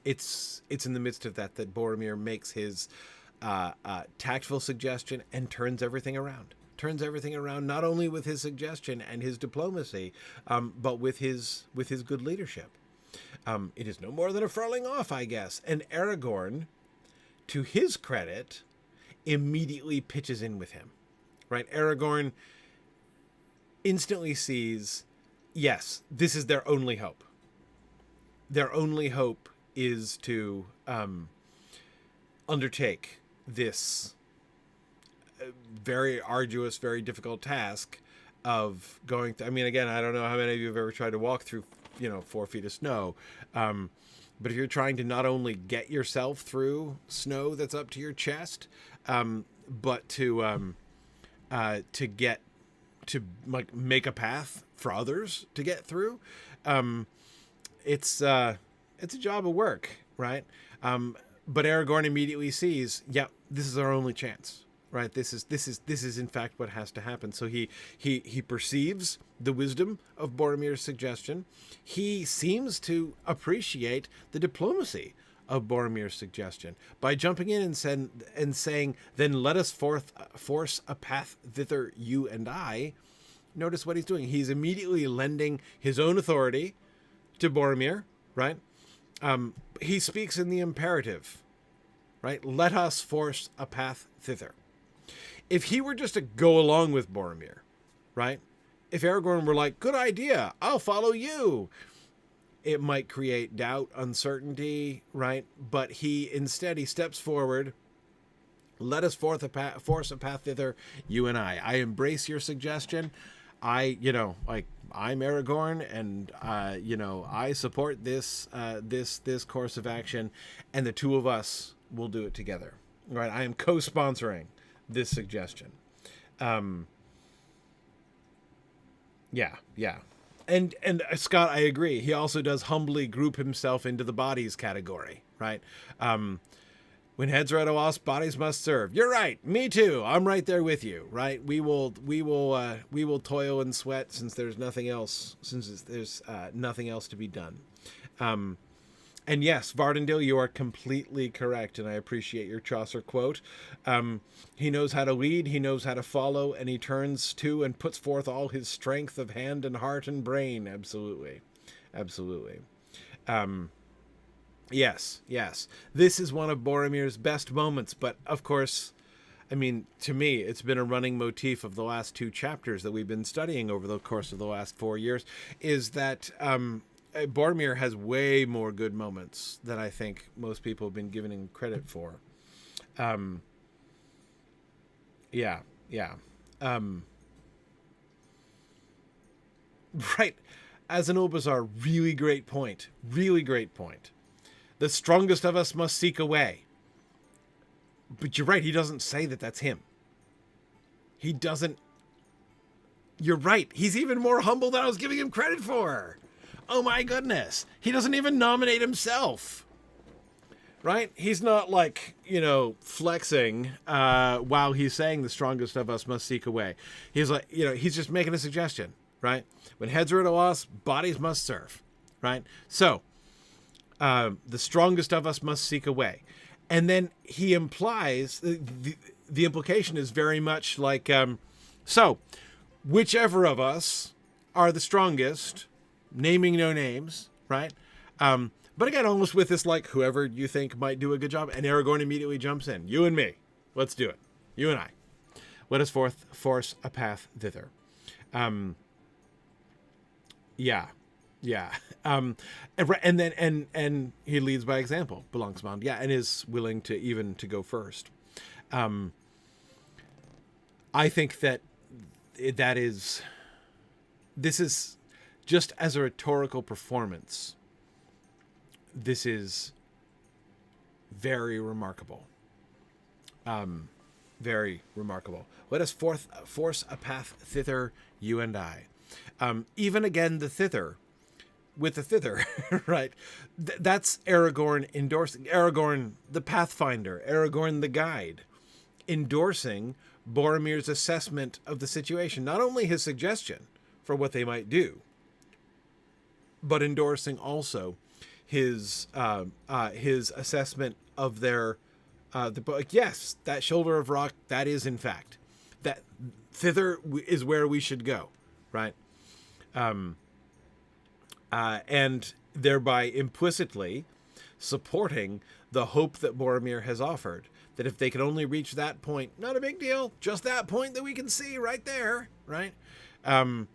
it's in the midst of that Boromir makes his tactful suggestion and turns everything around. Turns everything around not only with his suggestion and his diplomacy, but with his good leadership. It is no more than a furling off, I guess. And Aragorn, to his credit, immediately pitches in with him. Right? Aragorn instantly sees, yes, this is their only hope. Their only hope is to undertake this very arduous, very difficult task of going I mean, again, I don't know how many of you have ever tried to walk through, 4 feet of snow. But if you're trying to not only get yourself through snow that's up to your chest, but to make a path for others to get through, it's a job of work, right? But Aragorn immediately sees, yeah, this is our only chance, right? This is in fact what has to happen. So he perceives the wisdom of Boromir's suggestion. He seems to appreciate the diplomacy of Boromir's suggestion by jumping in and saying, then let us force a path thither, you and I. Notice what he's doing. He's immediately lending his own authority to Boromir, right? He speaks in the imperative, right? Let us force a path thither. If he were just to go along with Boromir, right? If Aragorn were like, good idea, I'll follow you, it might create doubt, uncertainty, right? But he steps forward. Let us force a path thither, you and I. I embrace your suggestion. I'm Aragorn, and I support this course of action, and the two of us will do it together. Right? I am co-sponsoring this suggestion. Yeah. And Scott, I agree. He also does humbly group himself into the bodies category, right? When heads are at a loss, bodies must serve. You're right. Me too. I'm right there with you, right? We will toil and sweat since there's nothing else to be done. And yes, Vardendil, you are completely correct, and I appreciate your Chaucer quote. He knows how to lead, he knows how to follow, and he turns to and puts forth all his strength of hand and heart and brain. Absolutely. Yes. This is one of Boromir's best moments, but of course, I mean, to me, it's been a running motif of the last 2 chapters that we've been studying over the course of the last 4 years, is that Boromir has way more good moments than I think most people have been giving him credit for. Yeah. Right. As an Obazar, really great point. Really great point. The strongest of us must seek a way. But you're right, he doesn't say that that's him. He doesn't. You're right. He's even more humble than I was giving him credit for. Oh my goodness. He doesn't even nominate himself. Right? He's not like, flexing while he's saying the strongest of us must seek a way. He's like, he's just making a suggestion. Right? When heads are at a loss, bodies must serve. Right? So, the strongest of us must seek a way. And then he implies, the implication is very much like, so, whichever of us are the strongest, naming no names, right? But again, almost with this, like, whoever you think might do a good job, and Aragorn immediately jumps in. You and me. Let's do it. You and I. Let us force a path thither. Yeah. And then he leads by example, belongs bound. Yeah, and is willing to go first. I think that this is just as a rhetorical performance. This is very remarkable. Very remarkable. Let us force a path thither, you and I. Even again, the thither. With the thither, right? That's Aragorn endorsing. Aragorn, the Pathfinder. Aragorn, the guide. Endorsing Boromir's assessment of the situation. Not only his suggestion for what they might do, but endorsing also his assessment of their yes, that shoulder of rock, that is in fact, that thither is where we should go, right? And thereby implicitly supporting the hope that Boromir has offered, that if they can only reach that point, not a big deal, just that point that we can see right there, right? Then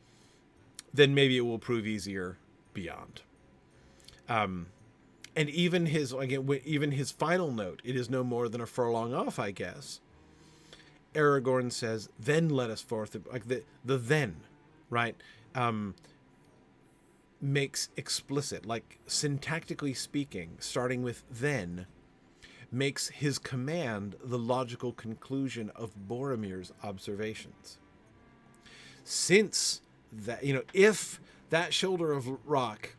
maybe it will prove easier beyond. And even his final note, it is no more than a furlong off, I guess. Aragorn says, then let us forth, like the then, right? Makes explicit, like syntactically speaking, starting with then, makes his command the logical conclusion of Boromir's observations. Since that, if that shoulder of rock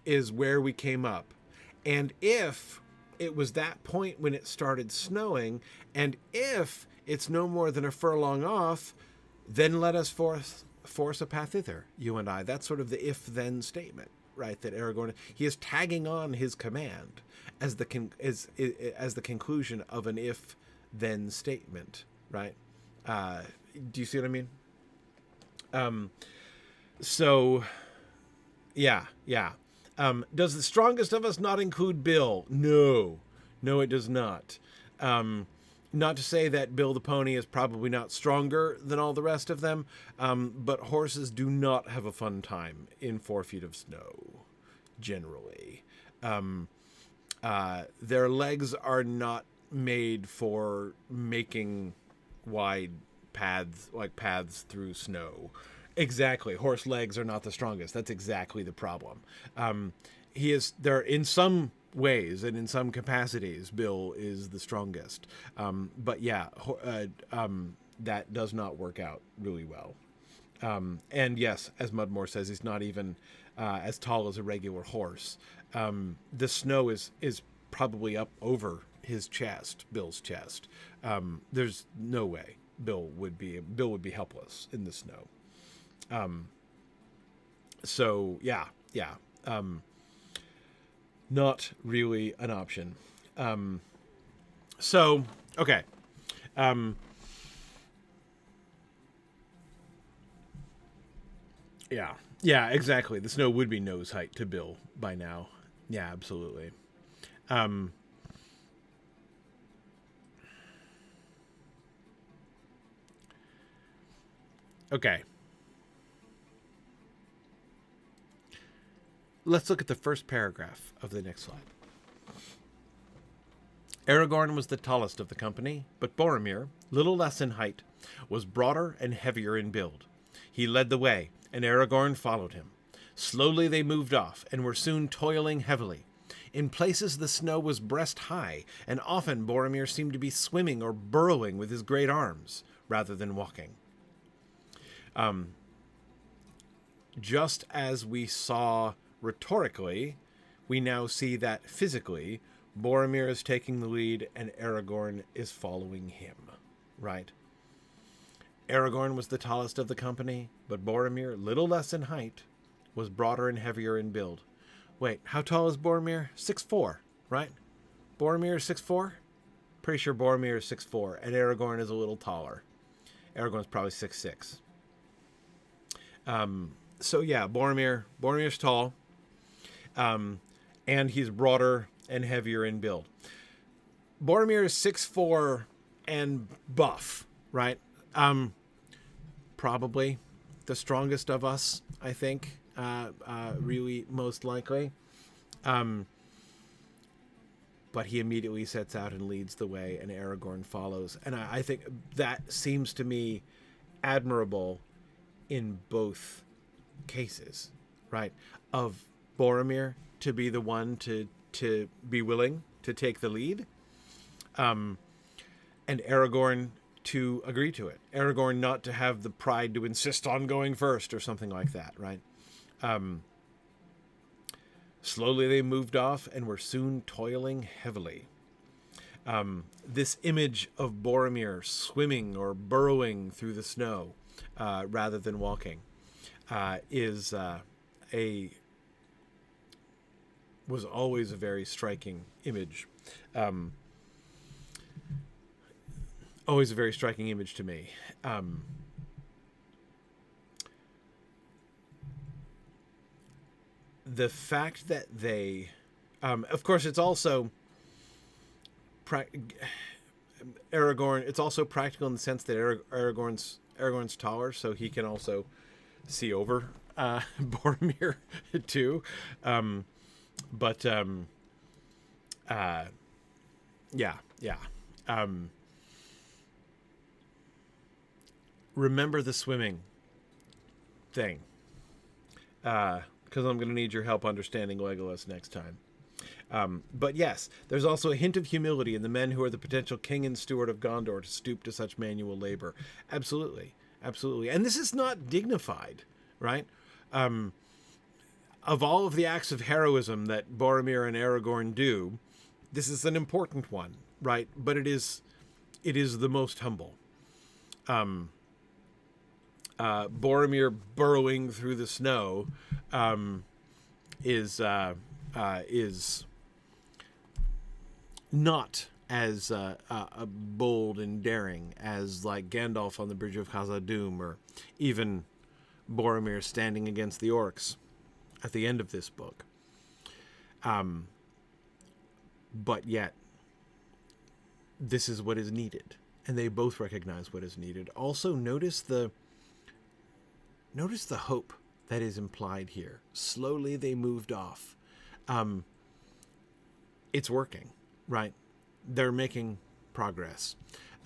is where we came up, and if it was that point when it started snowing, and if it's no more than a furlong off, then let us force a path thither, you and I. That's sort of the if-then statement, right? That Aragorn, he is tagging on his command as the conclusion of an if-then statement, right? Do you see what I mean? So, yeah. Does the strongest of us not include Bill? No, it does not. Not to say that Bill the Pony is probably not stronger than all the rest of them, but horses do not have a fun time in 4 feet of snow, generally. Their legs are not made for making wide paths through snow. Exactly. Horse legs are not the strongest. That's exactly the problem. There in some ways and in some capacities, Bill is the strongest. But yeah, that does not work out really well. And yes, as Mudmore says, he's not even as tall as a regular horse. The snow is probably up over his chest, Bill's chest. There's no way Bill would be helpless in the snow. So yeah. Not really an option. So, okay. Yeah, exactly. The snow would be nose height to Bill by now. Yeah, absolutely. Okay. Let's look at the first paragraph of the next slide. Aragorn was the tallest of the company, but Boromir, little less in height, was broader and heavier in build. He led the way, and Aragorn followed him. Slowly they moved off, and were soon toiling heavily. In places the snow was breast high, and often Boromir seemed to be swimming or burrowing with his great arms, rather than walking. Just as we saw rhetorically, we now see that physically, Boromir is taking the lead and Aragorn is following him, right? Aragorn was the tallest of the company, but Boromir, little less in height, was broader and heavier in build. Wait, how tall is Boromir? 6'4", right? Boromir is 6'4"? Pretty sure Boromir is 6'4", and Aragorn is a little taller. Aragorn's probably 6'6". So yeah, Boromir's tall, and he's broader and heavier in build. Boromir is 6'4" and buff, right? Probably the strongest of us, I think, really most likely. But he immediately sets out and leads the way, and Aragorn follows. And I think that seems to me admirable in both cases, right? Of Boromir to be the one to be willing to take the lead, and Aragorn to agree to it. Aragorn not to have the pride to insist on going first or something like that, right? Slowly they moved off and were soon toiling heavily. This image of Boromir swimming or burrowing through the snow rather than walking was always a very striking image. Always a very striking image to me. The fact that they, of course, it's also Aragorn. It's also practical in the sense that Aragorn's taller, so he can also see over Boromir too. Remember the swimming thing, because I'm going to need your help understanding Legolas next time. But yes, there's also a hint of humility in the men who are the potential king and steward of Gondor to stoop to such manual labor. Absolutely. Absolutely. And this is not dignified, right? Of all of the acts of heroism that Boromir and Aragorn do, this is an important one, right? But it is the most humble. Boromir burrowing through the snow is not as bold and daring as like Gandalf on the Bridge of Khazad-dûm, or even Boromir standing against the orcs at the end of this book. But yet, this is what is needed, and they both recognize what is needed. Also, notice the hope that is implied here. Slowly they moved off. It's working, right? They're making progress.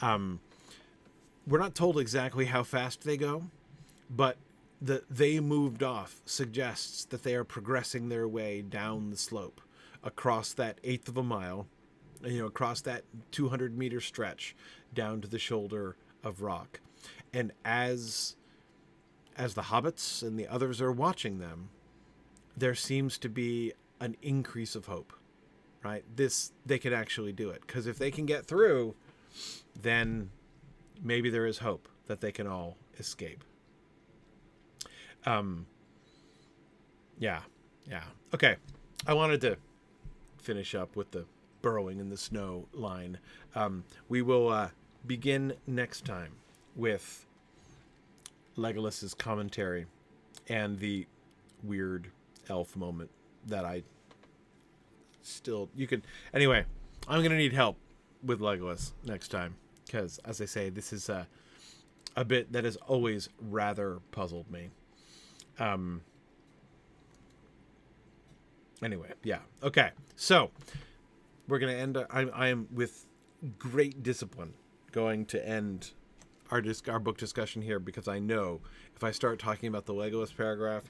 We're not told exactly how fast they go, but they moved off suggests that they are progressing their way down the slope across that eighth of a mile, across that 200-meter stretch down to the shoulder of rock. And as the hobbits and the others are watching them, there seems to be an increase of hope, right? They can actually do it. Because if they can get through, then maybe there is hope that they can all escape. Yeah. Okay. I wanted to finish up with the burrowing in the snow line. We will begin next time with Legolas's commentary and the weird elf moment that anyway, I'm going to need help with Legolas next time, because as I say, this is a bit that has always rather puzzled me. Anyway, yeah. Okay. So we're going to end. I am with great discipline going to end our book discussion here, because I know if I start talking about the Legolas paragraph,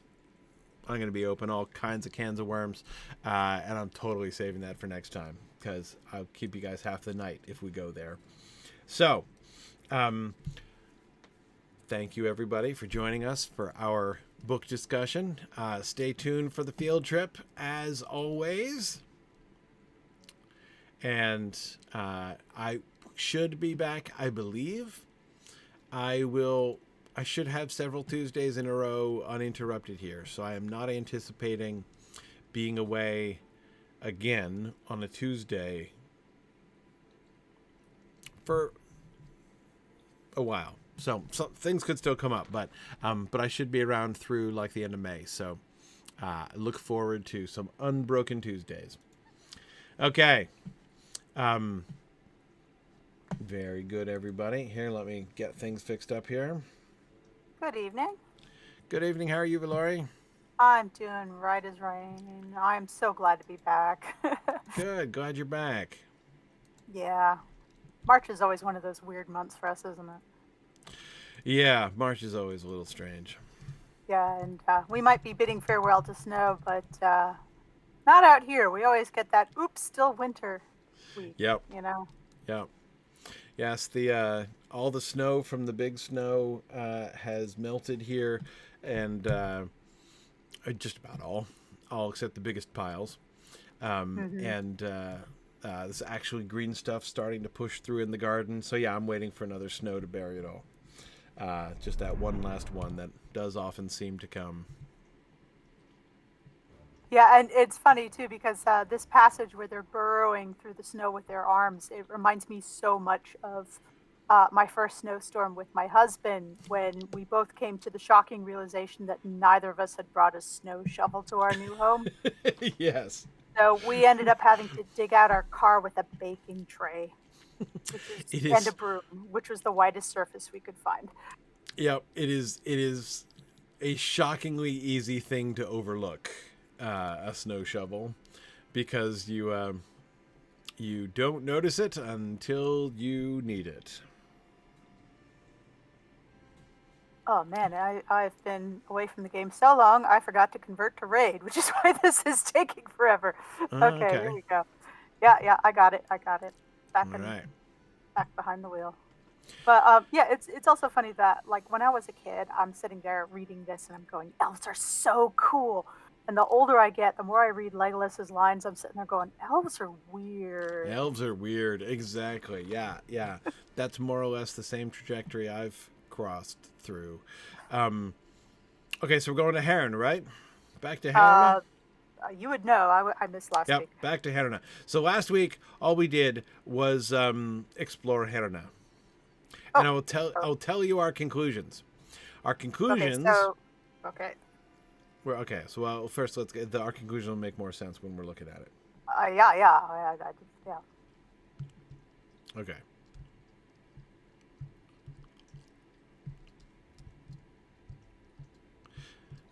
I'm going to be open all kinds of cans of worms, and I'm totally saving that for next time, because I'll keep you guys half the night if we go there. So, thank you everybody for joining us for our book discussion. Stay tuned for the field trip as always. And I should be back, I believe. I should have several Tuesdays in a row uninterrupted here. So I am not anticipating being away again on a Tuesday for a while. So things could still come up, but I should be around through like the end of May. So look forward to some unbroken Tuesdays. Okay. Very good, everybody. Here, let me get things fixed up here. Good evening. Good evening. How are you, Valori? I'm doing right as rain. I'm so glad to be back. Good. Glad you're back. Yeah. March is always one of those weird months for us, isn't it? Yeah, March is always a little strange. Yeah, and we might be bidding farewell to snow, but not out here. We always get that, oops, still winter week. Yep. You know? Yep. Yes, all the snow from the big snow has melted here, and just about all except the biggest piles. And there's actually green stuff starting to push through in the garden. So yeah, I'm waiting for another snow to bury it all. Just that one last one that does often seem to come. Yeah, and it's funny too, because this passage where they're burrowing through the snow with their arms, it reminds me so much of my first snowstorm with my husband, when we both came to the shocking realization that neither of us had brought a snow shovel to our new home. Yes. So we ended up having to dig out our car with a baking tray, and a broom, which was the widest surface we could find. Yep, it is a shockingly easy thing to overlook. A snow shovel, because you don't notice it until you need it. Oh man, I've been away from the game so long, I forgot to convert to raid, which is why this is taking forever. Okay, here we go. Yeah, I got it. Back behind the wheel. But yeah, it's also funny that, like, when I was a kid, I'm sitting there reading this and I'm going, elves are so cool. And the older I get, the more I read Legolas's lines, I'm sitting there going, elves are weird. Elves are weird. Exactly. Yeah. That's more or less the same trajectory I've crossed through. Okay, so we're going to Heron, right? Back to Heron? You would know. I missed last week. Yep, back to Heron. So last week, all we did was explore Heron. And I will tell you our conclusions. Our conclusions... Okay. Okay, so first let's get our conclusion will make more sense when we're looking at it. Yeah. Okay.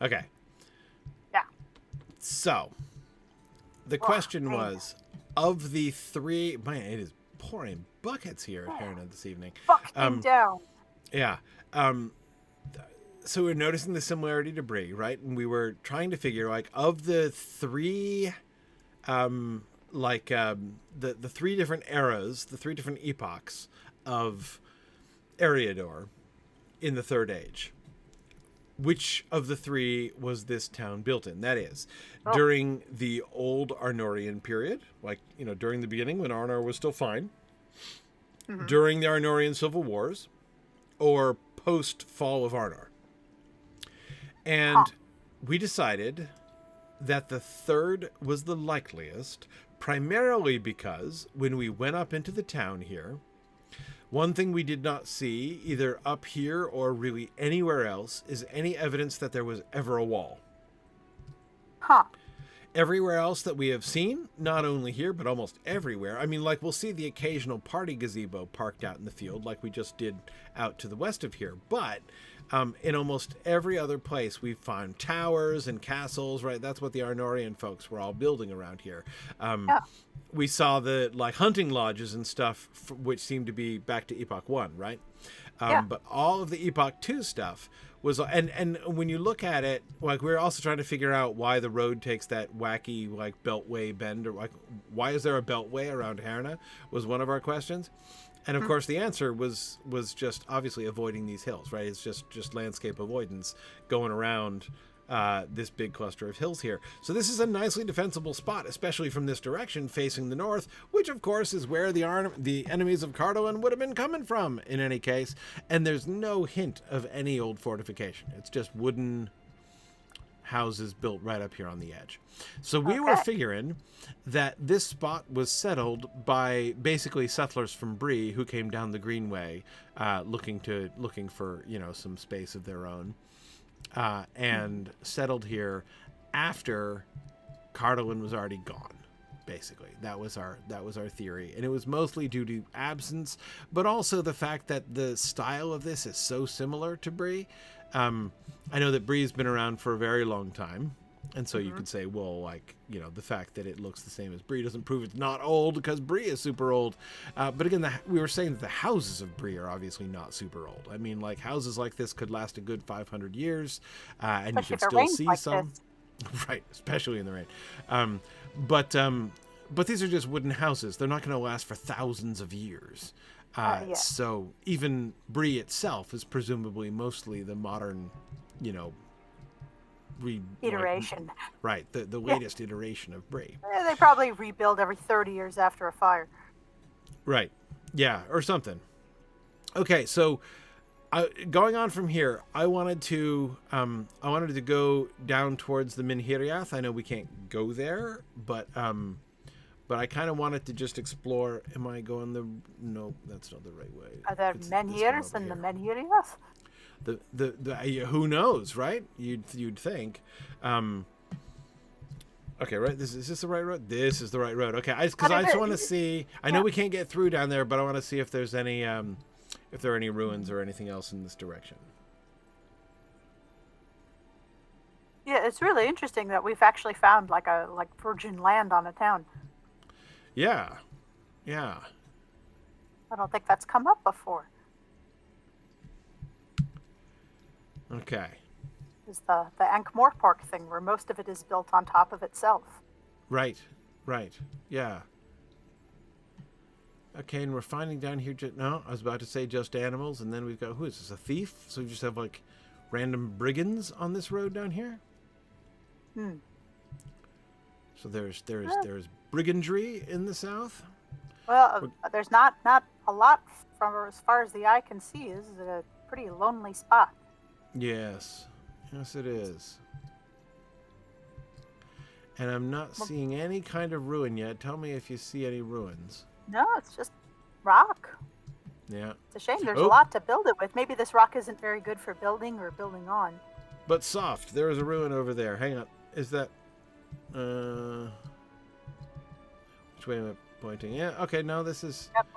Okay. Yeah. So, the question was, of the three... Man, it is pouring buckets here at Heron this evening. Bucketing down. Yeah. So we're noticing the similarity to Bree, right? And we were trying to figure, like, of the three, the three different eras, the three different epochs of Eriador in the Third Age, which of the three was this town built in? That is, during the old Arnorian period, like, during the beginning when Arnor was still fine, during the Arnorian Civil Wars, or post-fall of Arnor. And we decided that the third was the likeliest, primarily because when we went up into the town here, one thing we did not see, either up here or really anywhere else, is any evidence that there was ever a wall. Everywhere else that we have seen, not only here, but almost everywhere, I mean, like, we'll see the occasional party gazebo parked out in the field, like we just did out to the west of here, but In almost every other place, we find towers and castles, right? That's what the Arnorian folks were all building around here. Yeah. We saw the like hunting lodges and stuff, which seemed to be back to Epoch 1, right? Yeah. But all of the Epoch 2 stuff was, and when you look at it, like we were also trying to figure out why the road takes that wacky like beltway bend, or like why is there a beltway around Herna was one of our questions. And of course, the answer was just obviously avoiding these hills, right? It's just landscape avoidance going around this big cluster of hills here. So this is a nicely defensible spot, especially from this direction facing the north, which of course is where the enemies of Cardoan would have been coming from in any case. And there's no hint of any old fortification. It's just wooden houses built right up here on the edge. So we were figuring that this spot was settled by basically settlers from Bree who came down the Greenway, looking for some space of their own, and settled here after Cardoan was already gone. Basically, that was our theory, and it was mostly due to absence, but also the fact that the style of this is so similar to Bree. I know that Bree's been around for a very long time, and so you could say, well, like, the fact that it looks the same as Bree doesn't prove it's not old, because Bree is super old. But again, we were saying that the houses of Bree are obviously not super old. I mean, like, houses like this could last a good 500 years, and Especially you could still see like some. Right, especially in the rain. But these are just wooden houses. They're not going to last for thousands of years. So even Bree itself is presumably mostly the modern, iteration. Right, the latest iteration of Bree. They probably rebuild every 30 years after a fire. Right, yeah, or something. Okay, so going on from here, I wanted to go down towards the Minhiriath. I know we can't go there, but I kind of wanted to just explore. Am I going no, that's not the right way. Are there menhirs and the menhiriath? The who knows, right? You'd think. Okay, right. Is this the right road? This is the right road. Okay, because I just want to see. I know we can't get through down there, but I want to see if there's any if there are any ruins or anything else in this direction. Yeah, it's really interesting that we've actually found like virgin land on a town. Yeah. I don't think that's come up before. Okay. Is the Ankh-Morpork thing, where most of it is built on top of itself. Right. Yeah. Okay, and we're finding down here. No, I was about to say just animals, and then we've got, who is this? A thief? So we just have like random brigands on this road down here. So there's brigandry in the south. Well, there's not a lot from as far as the eye can see. This is a pretty lonely spot. Yes, it is. And I'm not seeing any kind of ruin yet. Tell me if you see any ruins. No, it's just rock. Yeah. It's a shame. There's a lot to build it with. Maybe this rock isn't very good for building or building on. But soft. There is a ruin over there. Hang on. Is that... which way am I pointing? Yeah, okay, no, this is... Yep.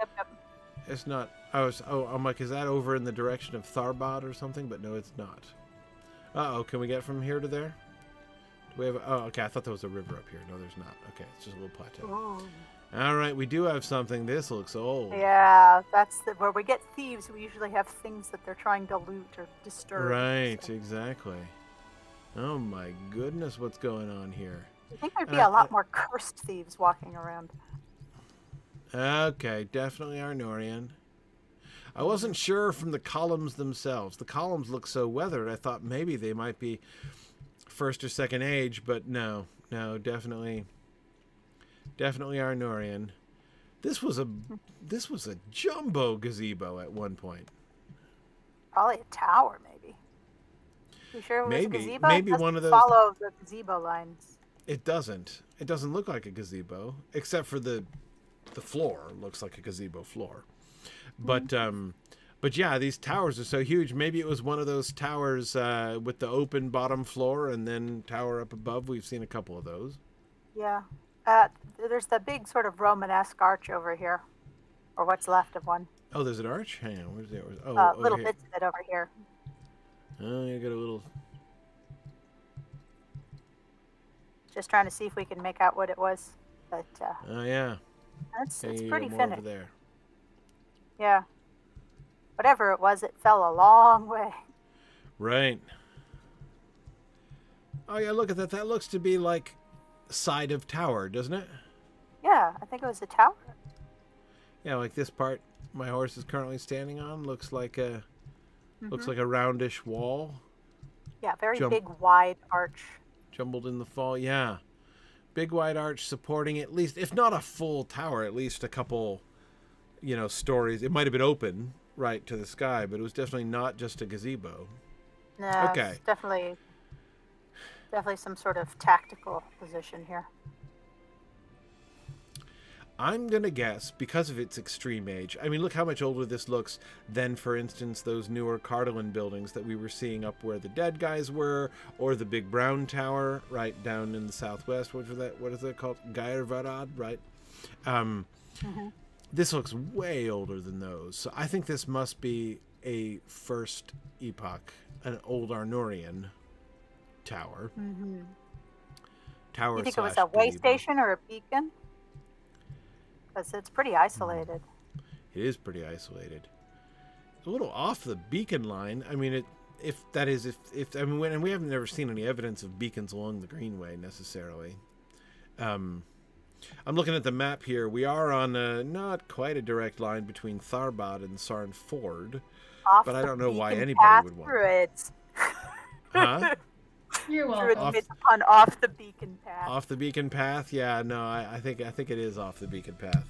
It's not... I'm like, is that over in the direction of Tharbad or something? But no, it's not. Uh-oh, can we get from here to there? Do we have... okay, I thought there was a river up here. No, there's not. Okay, it's just a little plateau. Ooh. All right, we do have something. This looks old. Yeah, that's where we get thieves. We usually have things that they're trying to loot or disturb. Right, exactly. Oh my goodness, what's going on here? I think there'd be a lot more cursed thieves walking around. Okay, definitely Arnorian. I wasn't sure from the columns themselves. The columns look so weathered, I thought maybe they might be first or second age, but no, definitely Arnorian. This was a jumbo gazebo at one point. Probably a tower, maybe. You sure it was a gazebo? Maybe one of those. Follow the gazebo lines. It doesn't. It doesn't look like a gazebo, except for the floor looks like a gazebo floor. But yeah, these towers are so huge. Maybe it was one of those towers with the open bottom floor and then tower up above. We've seen a couple of those. Yeah. There's the big sort of Romanesque arch over here, or what's left of one. Oh, there's an arch? Hang on, where's the arch? Little bits of it over here. Oh, you got a little... Just trying to see if we can make out what it was. But Oh, yeah. it's You pretty got more finished. over there. Yeah. Whatever it was, it fell a long way. Right. Oh, yeah, look at that. That looks to be like side of tower, doesn't it? Yeah, I think it was a tower. Yeah, like this part my horse is currently standing on looks like a roundish wall. Yeah, very big, wide arch. Jumbled in the fall, yeah. Big wide arch supporting at least, if not a full tower, at least a couple, stories. It might have been open right to the sky, but it was definitely not just a gazebo. No, Okay. It's definitely some sort of tactical position here. I'm going to guess, because of its extreme age, I mean, look how much older this looks than, for instance, those newer Cardolan buildings that we were seeing up where the dead guys were, or the big brown tower right down in the southwest. What is that called? Gairvarad, right? This looks way older than those. So I think this must be a first epoch, an old Arnorian tower. Tower. You think it was a way station or a beacon? Because it's pretty isolated. It is pretty isolated. A little off the beacon line. I mean, we haven't never seen any evidence of beacons along the Greenway necessarily. I'm looking at the map here. We are on not quite a direct line between Tharbad and Sarn Ford, but I don't know why anybody would want. Druids. Huh? You're welcome. Off the beacon path. Off the beacon path? Yeah, no, I think it is off the beacon path.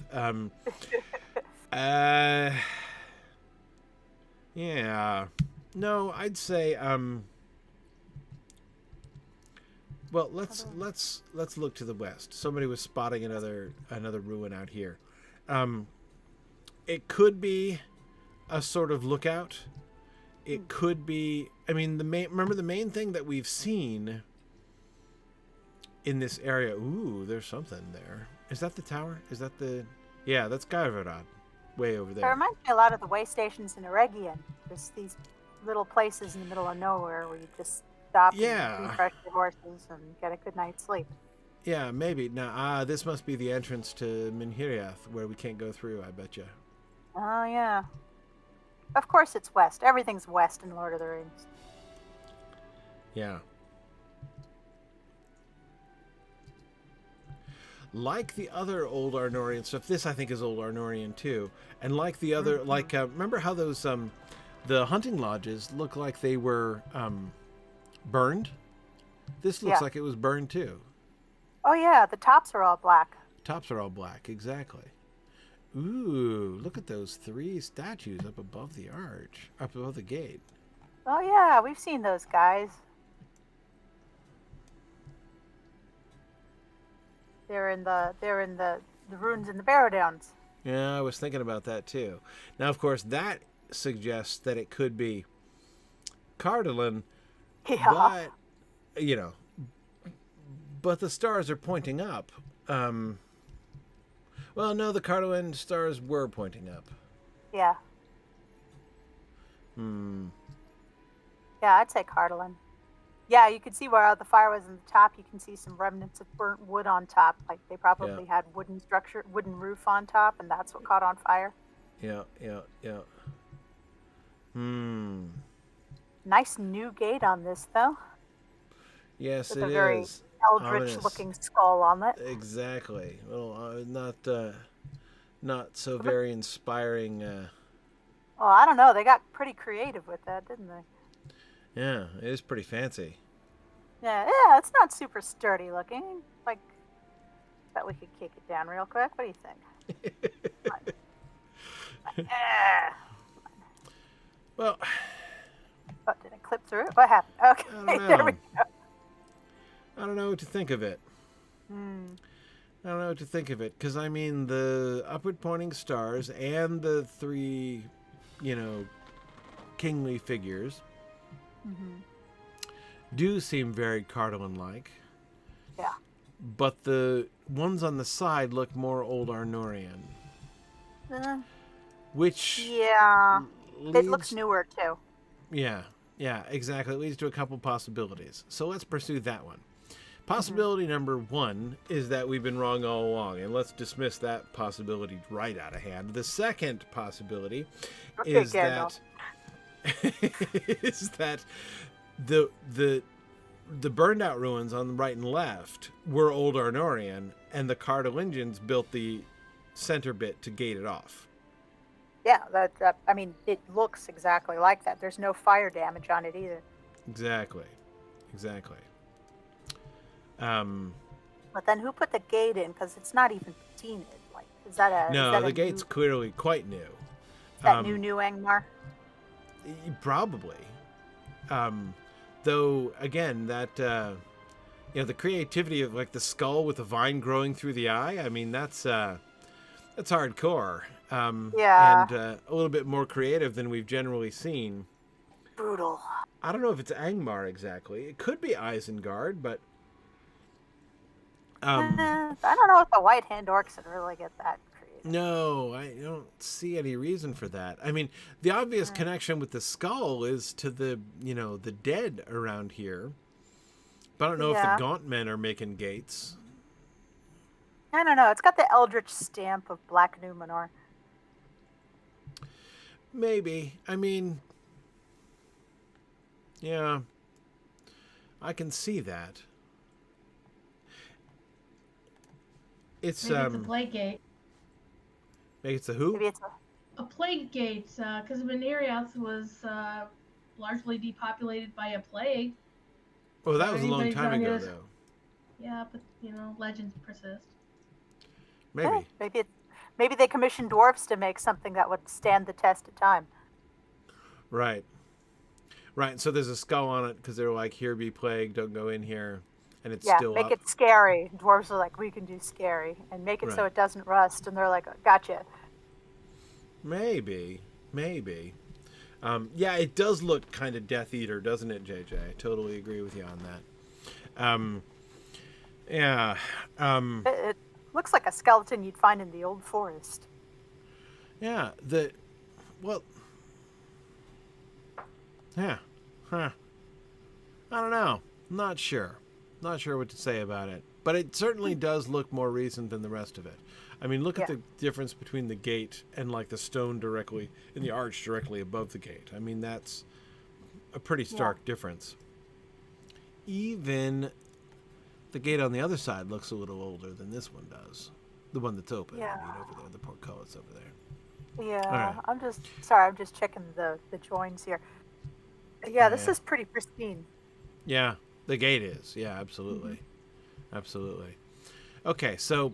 Yeah. No, I'd say well, let's look to the west. Somebody was spotting another ruin out here. It could be a sort of lookout. It could be. I mean, remember the main thing that we've seen in this area. Ooh, there's something there. Is that the tower? Is that the? Yeah, that's Gaivarad, way over there. It reminds me a lot of the way stations in Eregion. There's these little places in the middle of nowhere where you just stop and refresh your horses and get a good night's sleep. Yeah, maybe. Now, this must be the entrance to Minhiriath, where we can't go through, I bet you. Oh, yeah. Of course it's west. Everything's west in Lord of the Rings. Yeah. Like the other old Arnorian stuff, this I think is old Arnorian too. And like the other, remember how those, the hunting lodges look like they were burned? This looks like it was burned too. Oh yeah, the tops are all black. Tops are all black, exactly. Ooh, look at those 3 statues up above the arch, up above the gate. Oh yeah, we've seen those guys. They're in the ruins in the Barrow Downs. Yeah, I was thinking about that too. Now, of course, that suggests that it could be Cardolan, but but the stars are pointing up. Well, no, the Cardolan stars were pointing up. Yeah. Yeah, I'd say Cardolan. Yeah, you can see where the fire was on the top. You can see some remnants of burnt wood on top. Like they probably had wooden roof on top, and that's what caught on fire. Yeah. Nice new gate on this, though. Yes, with it a very is. eldritch-looking skull on it. Exactly. Well, not so very inspiring. Well, I don't know. They got pretty creative with that, didn't they? Yeah, it is pretty fancy. Yeah, it's not super sturdy looking. Like, bet we could kick it down real quick. What do you think? Well, oh, did it clip through? What happened? Okay, there we go. I don't know what to think of it. I don't know what to think of it, because I mean the upward pointing stars and the 3, kingly figures do seem very Cardolan-like. Yeah. But the ones on the side look more old Arnorian. Which... Yeah. It looks newer, too. Yeah. Yeah, exactly. It leads to a couple possibilities. So let's pursue that one. Mm-hmm. Possibility number one is that we've been wrong all along, and let's dismiss that possibility right out of hand. The second possibility Okay, is Gandalf. that is that the the the burned out ruins on the right and left were old Arnorian, and the Cardolingians built the center bit to gate it off. Yeah, that I mean, it looks exactly like that. There's no fire damage on it either. Exactly. Exactly. But then who put the gate in? Because it's not even patinted. Like, is that No, a the new gate's clearly quite new. new Angmar? Probably. Though again, that the creativity of like the skull with the vine growing through the eye. I mean, that's hardcore. Yeah, And a little bit more creative than we've generally seen. brutal. I don't know if it's Angmar exactly. It could be Isengard, but I don't know if the White Hand Orcs would really get that creative. no, I don't see any reason for that. I mean, the obvious connection with the skull is to the dead around here. But I don't know if the Yeah, Gaunt men are making gates. I don't know. It's got the Eldritch stamp of Black Numenor. Maybe. I mean, yeah, I can see that. It's Maybe it's a plague gate. maybe it's a who? Maybe it's A plague gate, because Veneriath was largely depopulated by a plague. Oh, that So was a long anybody's time on ago, his- though. Yeah, but legends persist. Maybe. maybe they commissioned dwarves to make something that would stand the test of time. Right. Right. So there's a skull on it because they're like, "Here be plague, don't go in here," and it's Yeah, still make up. it scary. Dwarves are like, we can do scary, and make it so Right. it doesn't rust. And they're like, gotcha. Maybe. Maybe. Yeah, it does look kind of Death Eater, doesn't it, JJ? I totally agree with you on that. Yeah. It looks like a skeleton you'd find in the old forest. Yeah. Well. Yeah. Huh. I don't know. Not sure. Not sure what to say about it. But it certainly does look more recent than the rest of it. I mean, look at Yeah. the difference between the gate and like the stone directly in the arch directly above the gate. I mean, that's a pretty stark difference. Even the gate on the other side looks a little older than this one does. The one that's open. Yeah. I mean, over there, the portcullis over there. Yeah, right. I'm just checking the joins here. Yeah, this Yeah. is pretty pristine. Yeah, the gate is. Yeah, absolutely. Absolutely. Okay, so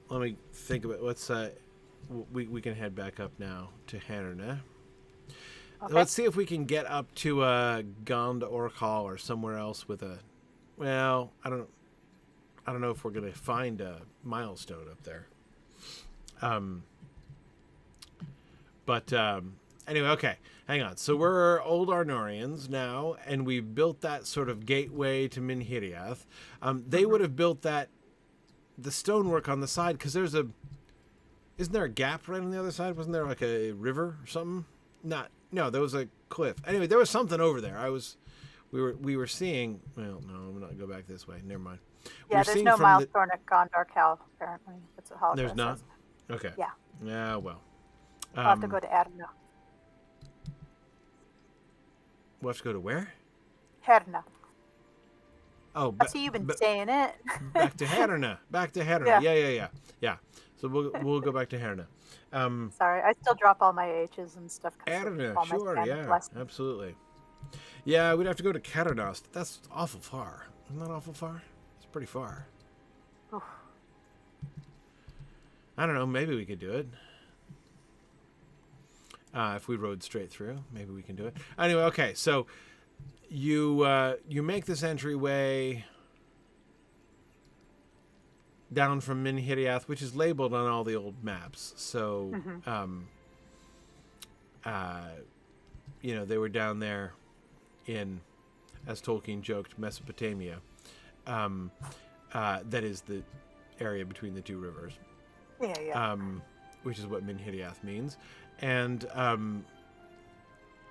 let me think about let's we can head back up now to Hannerna. Okay. Let's see if we can get up to Gond Orkhal or somewhere else with a I don't know if we're going to find a milestone up there. But anyway, okay, hang on. So we're old Arnorians now, and we built that sort of gateway to Minhiriath. They would have built the stonework on the side because isn't there a gap right on the other side? Wasn't there like a river or something? No, there was a cliff. Anyway, there was something over there. We were seeing. Well, no, I'm not go back this way. Never mind. Yeah, there's no milestone at Gondor Cal, apparently. That's what Holocaust There's not? says. Okay. Yeah. Yeah, well. We'll have to go to Herna. We'll have to go to where? Herna. Oh, I see you've been saying it. back to Herna. Back to Herna. Yeah. Yeah. So we'll go back to Herna. Sorry, I still drop all my H's and stuff. Herna, all my sure, Spanish yeah, lessons. absolutely. Yeah, we'd have to go to Caradost. That's awful far. Isn't that awful far? It's pretty far. Oof. I don't know. Maybe we could do it. If we rode straight through, maybe we can do it. Anyway, okay. So you make this entryway down from Minhiriath, which is labeled on all the old maps. So, they were down there in, as Tolkien joked, Mesopotamia. That is the area between the two rivers. Yeah. Which is what Minhiriath means. And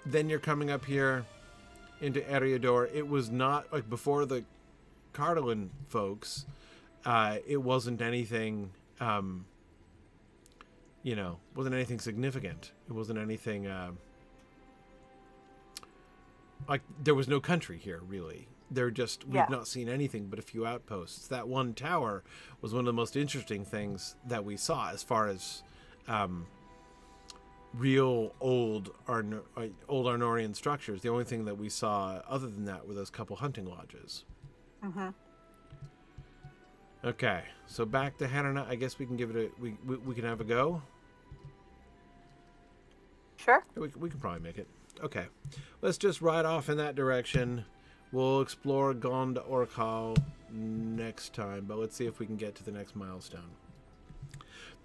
then you're coming up here into Eriador. It was not like before the Cardolan folks. It wasn't anything, wasn't anything significant. It wasn't anything like there was no country here really. We've not seen anything but a few outposts. That one tower was one of the most interesting things that we saw as far as real old Arnorian structures. The only thing that we saw other than that were those couple hunting lodges. Mm-hmm. Okay, so back to Helena. I guess we can give it we can have a go. Sure. We can probably make it. Okay, let's just ride off in that direction. We'll explore Gond Orkal next time, but let's see if we can get to the next milestone.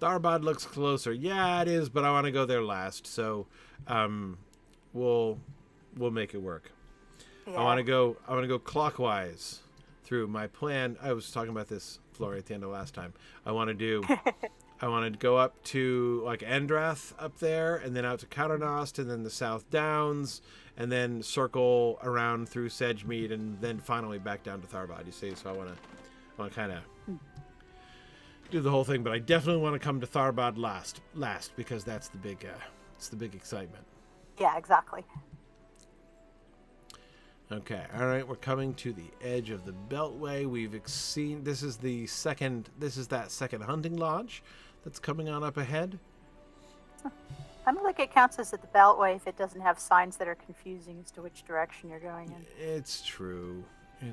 Tharbad looks closer. Yeah, it is, but I want to go there last, so we'll make it work. Yeah. I want to go clockwise through my plan. I was talking about this, Flory, at the end of last time. I want to go up to like Endrath up there, and then out to Caranost, and then the South Downs, and then circle around through Sedgemead, and then finally back down to Tharbad. You see, so I want to kind of do the whole thing, but I definitely want to come to Tharbad last because that's the big excitement. Yeah, exactly. Okay, all right, we're coming to the edge of the Beltway. We've seen this is that second hunting lodge that's coming on up ahead. I don't think it counts as at the Beltway if it doesn't have signs that are confusing as to which direction you're going in. It's true. Am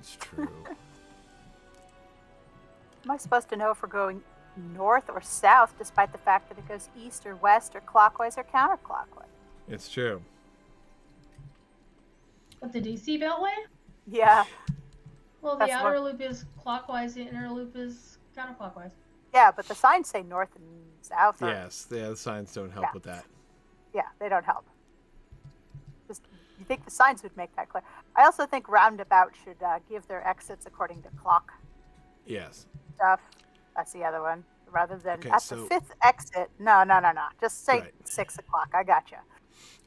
I supposed to know if we're going north or south, despite the fact that it goes east or west or clockwise or counterclockwise? It's true. What, the DC Beltway? Yeah. Well, the outer loop is clockwise, the inner loop is counterclockwise. Yeah, but the signs say north and south. Yes, the signs don't help with that. Yeah, they don't help. Just, you think the signs would make that clear. I also think roundabout should give their exits according to clock. Yes. Stuff. That's the other one. Rather than the fifth exit. No. Just say 6 o'clock. I gotcha.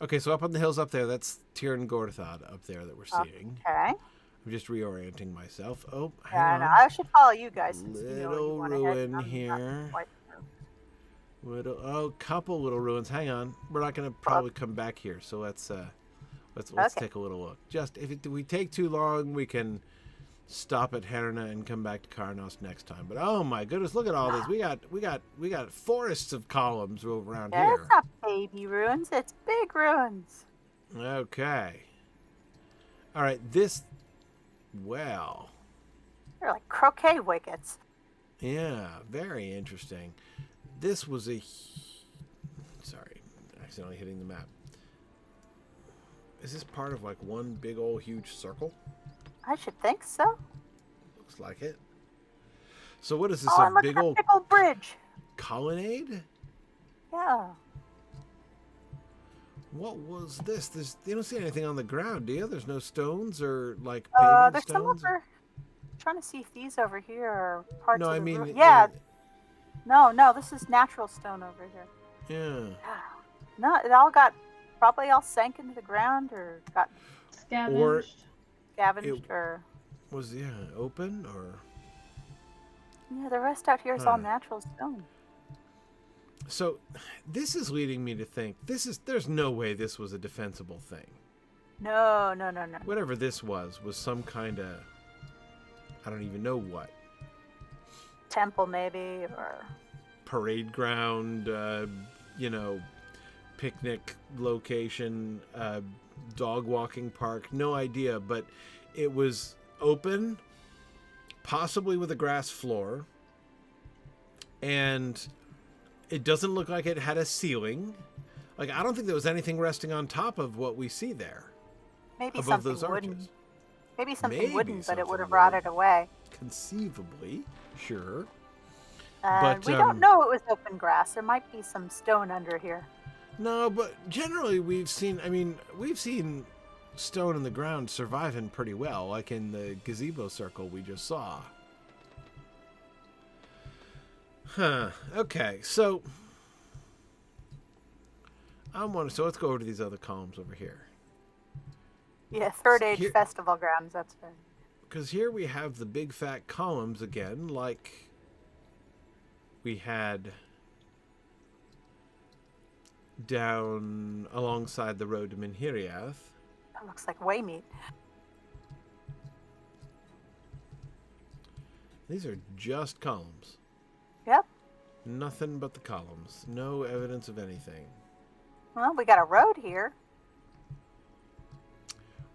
Okay, so up on the hills up there, that's Tirn Gorthad up there that we're seeing. Okay. I'm just reorienting myself. Oh, hang on. I should follow you guys. Little ruin here. Couple little ruins. Hang on. We're not going to probably come back here, so let's take a little look. Just if we take too long, we can stop at Helena and come back to Carnos next time. But oh my goodness, look at all this. We got forests of columns around here. It's not baby ruins, it's big ruins. Okay. All right, well. They're like croquet wickets. Yeah, very interesting. This was sorry, accidentally hitting the map. Is this part of like one big old huge circle? I should think so. Looks like it. So what is this? A big old bridge. Colonnade? Yeah. What was this? You don't see anything on the ground, do you? There's no stones or like paving there's stones? Some over. I'm trying to see if these over here are parts of the yeah. No, this is natural stone over here. Yeah. No, it probably all sank into the ground or got scavenged. Or was open or the rest out here is all natural stone. So this is leading me to think there's no way this was a defensible thing. No. Whatever this was some kind of, I don't even know what, temple maybe, or parade ground, picnic location, dog walking park, no idea, but it was open, possibly with a grass floor, and it doesn't look like it had a ceiling. Like, I don't think there was anything resting on top of what we see there. Maybe above something those arches. wooden. Maybe something wooden, but it would have wooden. rotted away. Conceivably, sure. But we don't know it was open grass. There might be some stone under here. No, but generally we've seen stone in the ground surviving pretty well, like in the gazebo circle we just saw. Huh. Okay, so let's go over to these other columns over here. Yeah, third age festival grounds, that's right. Because here we have the big fat columns again, like we had down alongside the road to Minhiriath. That looks like Waymeat. These are just columns. Yep. Nothing but the columns. No evidence of anything. Well, we got a road here.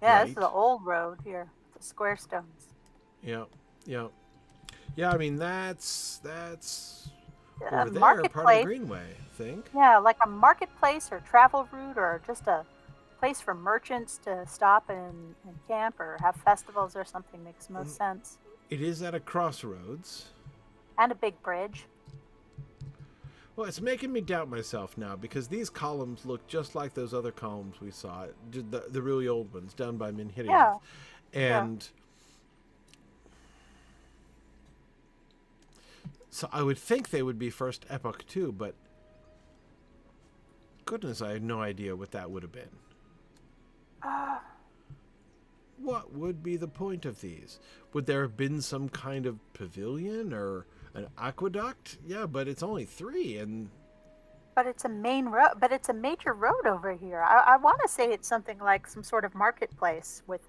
Yeah, Right. This is the old road here. The square stones. Yep. Yep. Yeah, I mean that's over there, Marketplace. part of the Greenway, I think. Yeah, like a marketplace or travel route or just a place for merchants to stop and camp or have festivals or something makes most sense. It is at a crossroads. And a big bridge. Well, it's making me doubt myself now because these columns look just like those other columns we saw, the really old ones down by Minhiriath. Yeah. And so I would think they would be first epoch too, but goodness, I have no idea what that would have been. What would be the point of these? Would there have been some kind of pavilion or an aqueduct? Yeah, but it's only 3 and... But it's a main road. But it's a major road over here. I want to say it's something like some sort of marketplace with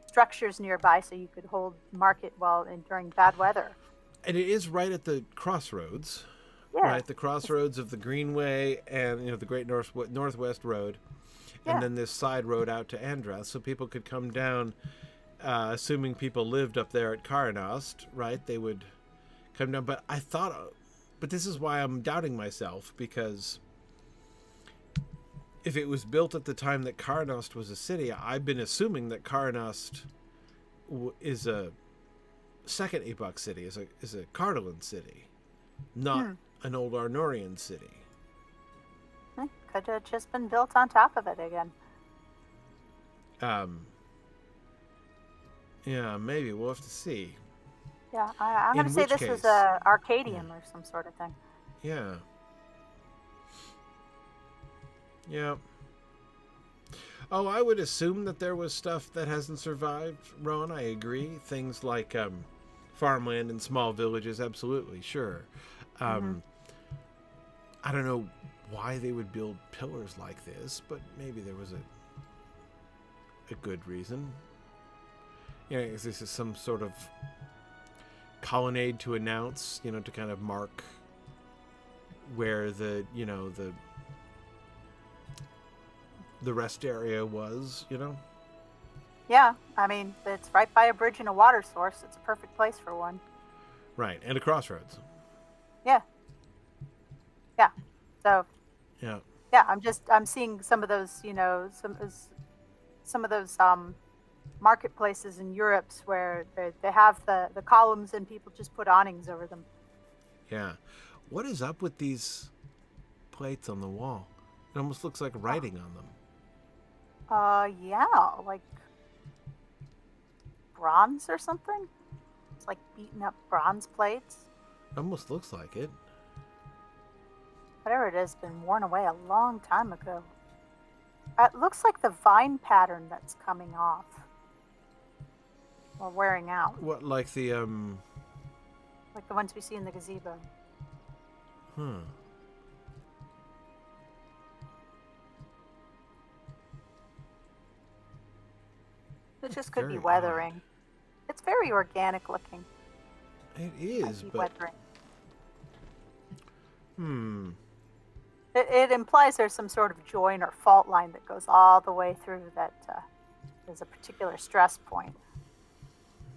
structures nearby, so you could hold market during bad weather. And it is right at the crossroads. Yeah. Right, the crossroads of the Greenway and the Great Northwest Road, and then this side road out to Andrath, so people could come down. Assuming people lived up there at Carnost, right? They would come down. But but this is why I'm doubting myself, because if it was built at the time that Carnost was a city, I've been assuming that Carnost is a second epoch city, is a Cardolan city, not an old Arnorian city. Could have just been built on top of it again. Yeah, maybe we'll have to see. Yeah, I'm going to say this was a Arcadium or some sort of thing. Yeah. Yeah. Oh, I would assume that there was stuff that hasn't survived, Rowan. I agree. Things like farmland and small villages, absolutely, sure. I don't know why they would build pillars like this, but maybe there was a good reason. This is some sort of colonnade to announce, to kind of mark where the rest area was, Yeah, I mean, it's right by a bridge and a water source. It's a perfect place for one. Right, and a crossroads. Yeah. Yeah. So. Yeah. Yeah, I'm seeing some of those, some of those marketplaces in Europe where they have the columns and people just put awnings over them. Yeah. What is up with these plates on the wall? It almost looks like writing on them. Yeah, like bronze or something. It's like beaten up bronze plates. Almost looks like it. Whatever it is, been worn away a long time ago. It looks like the vine pattern that's coming off. Or wearing out. What, like the, Like the ones we see in the gazebo. It just could be weathering. Odd. It's very organic looking. It is, but... weathering. It implies there's some sort of joint or fault line that goes all the way through that there's a particular stress point.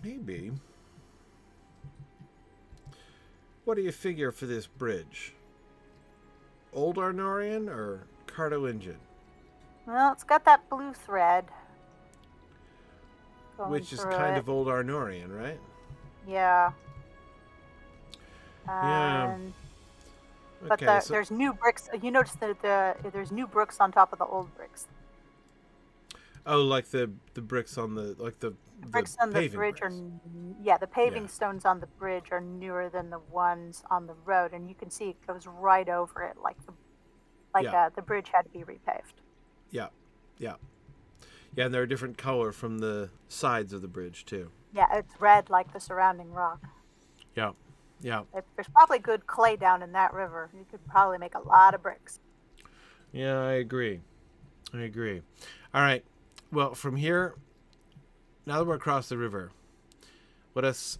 Maybe. What do you figure for this bridge? Old Arnorian or Cardolingian? Well, it's got that blue thread. Which is kind of Old Arnorian, right? Yeah. Yeah. But there's new bricks. You notice that there's new bricks on top of the old bricks. Oh, like the bricks on the bricks on the bridge bricks. The paving stones on the bridge are newer than the ones on the road, and you can see it goes right over it, the bridge had to be repaved. Yeah, yeah, Yeah, and they're a different color from the sides of the bridge, too. Yeah, it's red like the surrounding rock. Yeah, yeah. There's probably good clay down in that river. You could probably make a lot of bricks. Yeah, I agree. I agree. All right. Well, from here, now that we're across the river, let us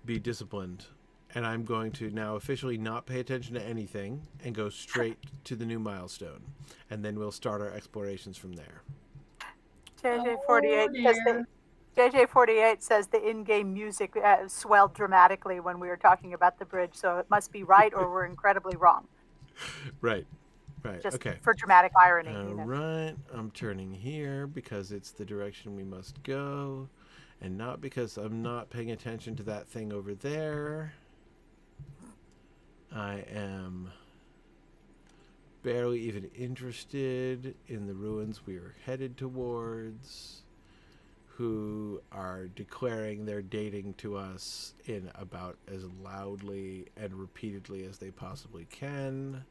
be disciplined. And I'm going to now officially not pay attention to anything and go straight to the new milestone. And then we'll start our explorations from there. JJ48 says the in-game music swelled dramatically when we were talking about the bridge, so it must be right or we're incredibly wrong. Right. Right. Just okay. for dramatic irony. All right. I'm turning here because it's the direction we must go, and not because I'm not paying attention to that thing over there. I am barely even interested in the ruins we are headed towards, who are declaring their dating to us in about as loudly and repeatedly as they possibly can.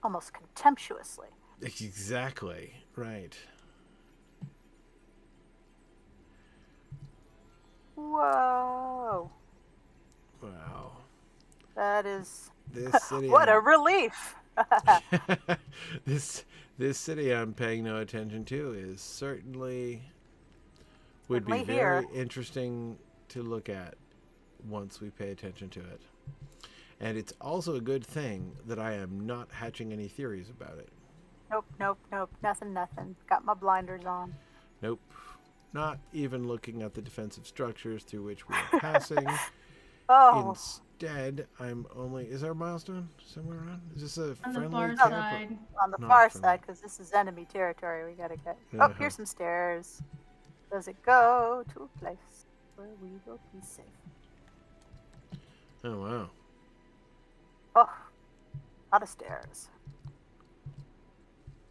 Almost contemptuously. Exactly. Right. Whoa. Wow. That is... This city... what a relief! This city I'm paying no attention to is certainly... would be Certainly very here. interesting to look at once we pay attention to it. And it's also a good thing that I am not hatching any theories about it. Nope. Nothing. Got my blinders on. Nope. Not even looking at the defensive structures through which we are passing. Oh. Instead, I'm only... is our milestone somewhere around? Is this a On friendly the far camp? side. On the Not far friendly. side, because this is enemy territory. We gotta get... Uh-huh. Oh, here's some stairs. Does it go to a place where we will be safe? Oh, wow. Oh, a lot of stairs.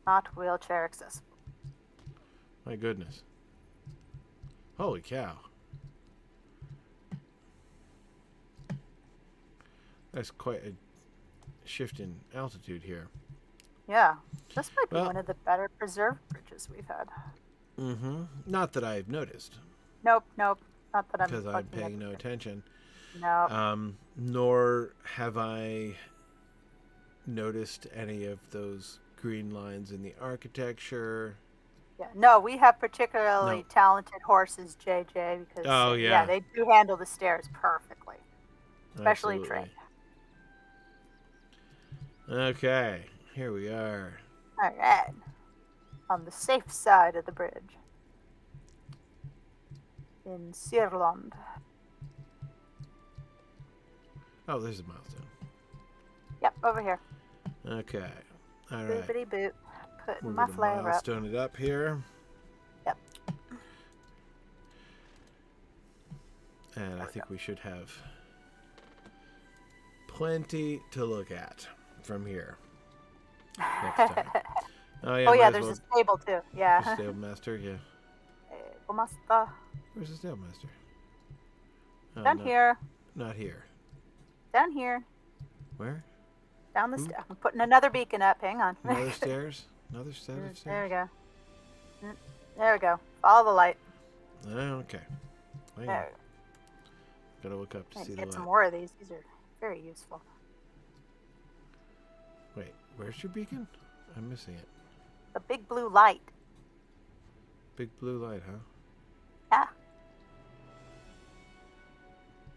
Not wheelchair accessible. My goodness. Holy cow. That's quite a shift in altitude here. Yeah, this might be Well- one of the better preserved bridges we've had. Mm-hmm. Not that I've noticed, Nope. Not that I'm because I'm looking paying at no it. attention. No. Nor have I noticed any of those green lines in the architecture. Yeah. No, we have particularly No. talented horses, JJ, because Oh, yeah. they do handle the stairs perfectly, especially Absolutely. trained. Okay, here we are. All right. On the safe side of the bridge. In Sirlond. Oh, there's a milestone. Yep, over here. Okay. All right. Boopity boop. Putting We're my gonna flare up. milestone it up here. Yep. And I think we should have plenty to look at from here next time. Oh yeah, Oh yeah, might as there's well- a stable too. the Yeah. stable master, yeah. Master. Where's the stable master? Oh, Down here. Not here. Down here. Where? Down the stairs. I'm putting another beacon up. Hang on. Another stairs? Another set of stairs? There we go. There we go. Follow the light. Oh, okay. Hang on. There. Gotta look up to Let's see the get some light. more of these. These are very useful. Wait, where's your beacon? I'm missing it. The big blue light. Big blue light, huh? Yeah.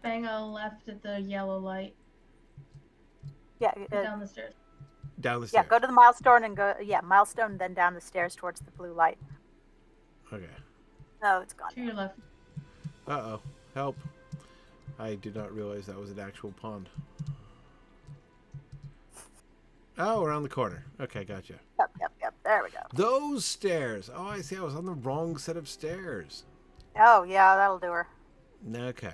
Bang on left at the yellow light. Yeah. Down the stairs. Down the stairs. Yeah. Go to the milestone and go. Yeah, milestone, then down the stairs towards the blue light. Okay. Oh, it's gone. To your left. Uh-oh. Help. I did not realize that was an actual pond. Oh, around the corner. Okay, gotcha. Yep. There we go. Those stairs. Oh, I see. I was on the wrong set of stairs. Oh, yeah, that'll do her. Okay.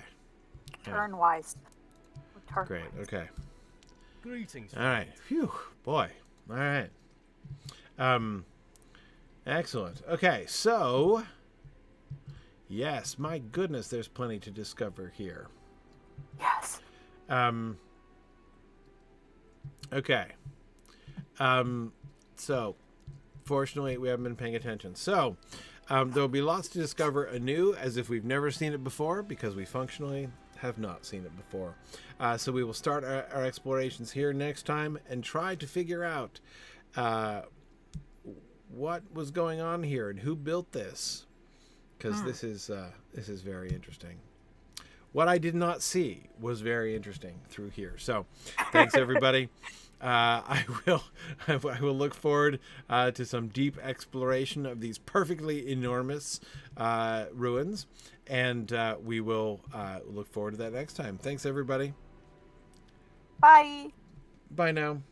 Yeah. Turn wise. Turn Great. wise. Okay. Greetings. All right. Phew. Boy. All right. Excellent. Okay. So, yes, my goodness, there's plenty to discover here. Yes. Okay. So, fortunately, we haven't been paying attention. So, There will be lots to discover anew, as if we've never seen it before, because we functionally have not seen it before. So we will start our explorations here next time and try to figure out what was going on here and who built this, because this is very interesting. What I did not see was very interesting through here. So thanks, everybody. I will look forward to some deep exploration of these perfectly enormous ruins, and we will look forward to that next time. Thanks, everybody. Bye. Bye now.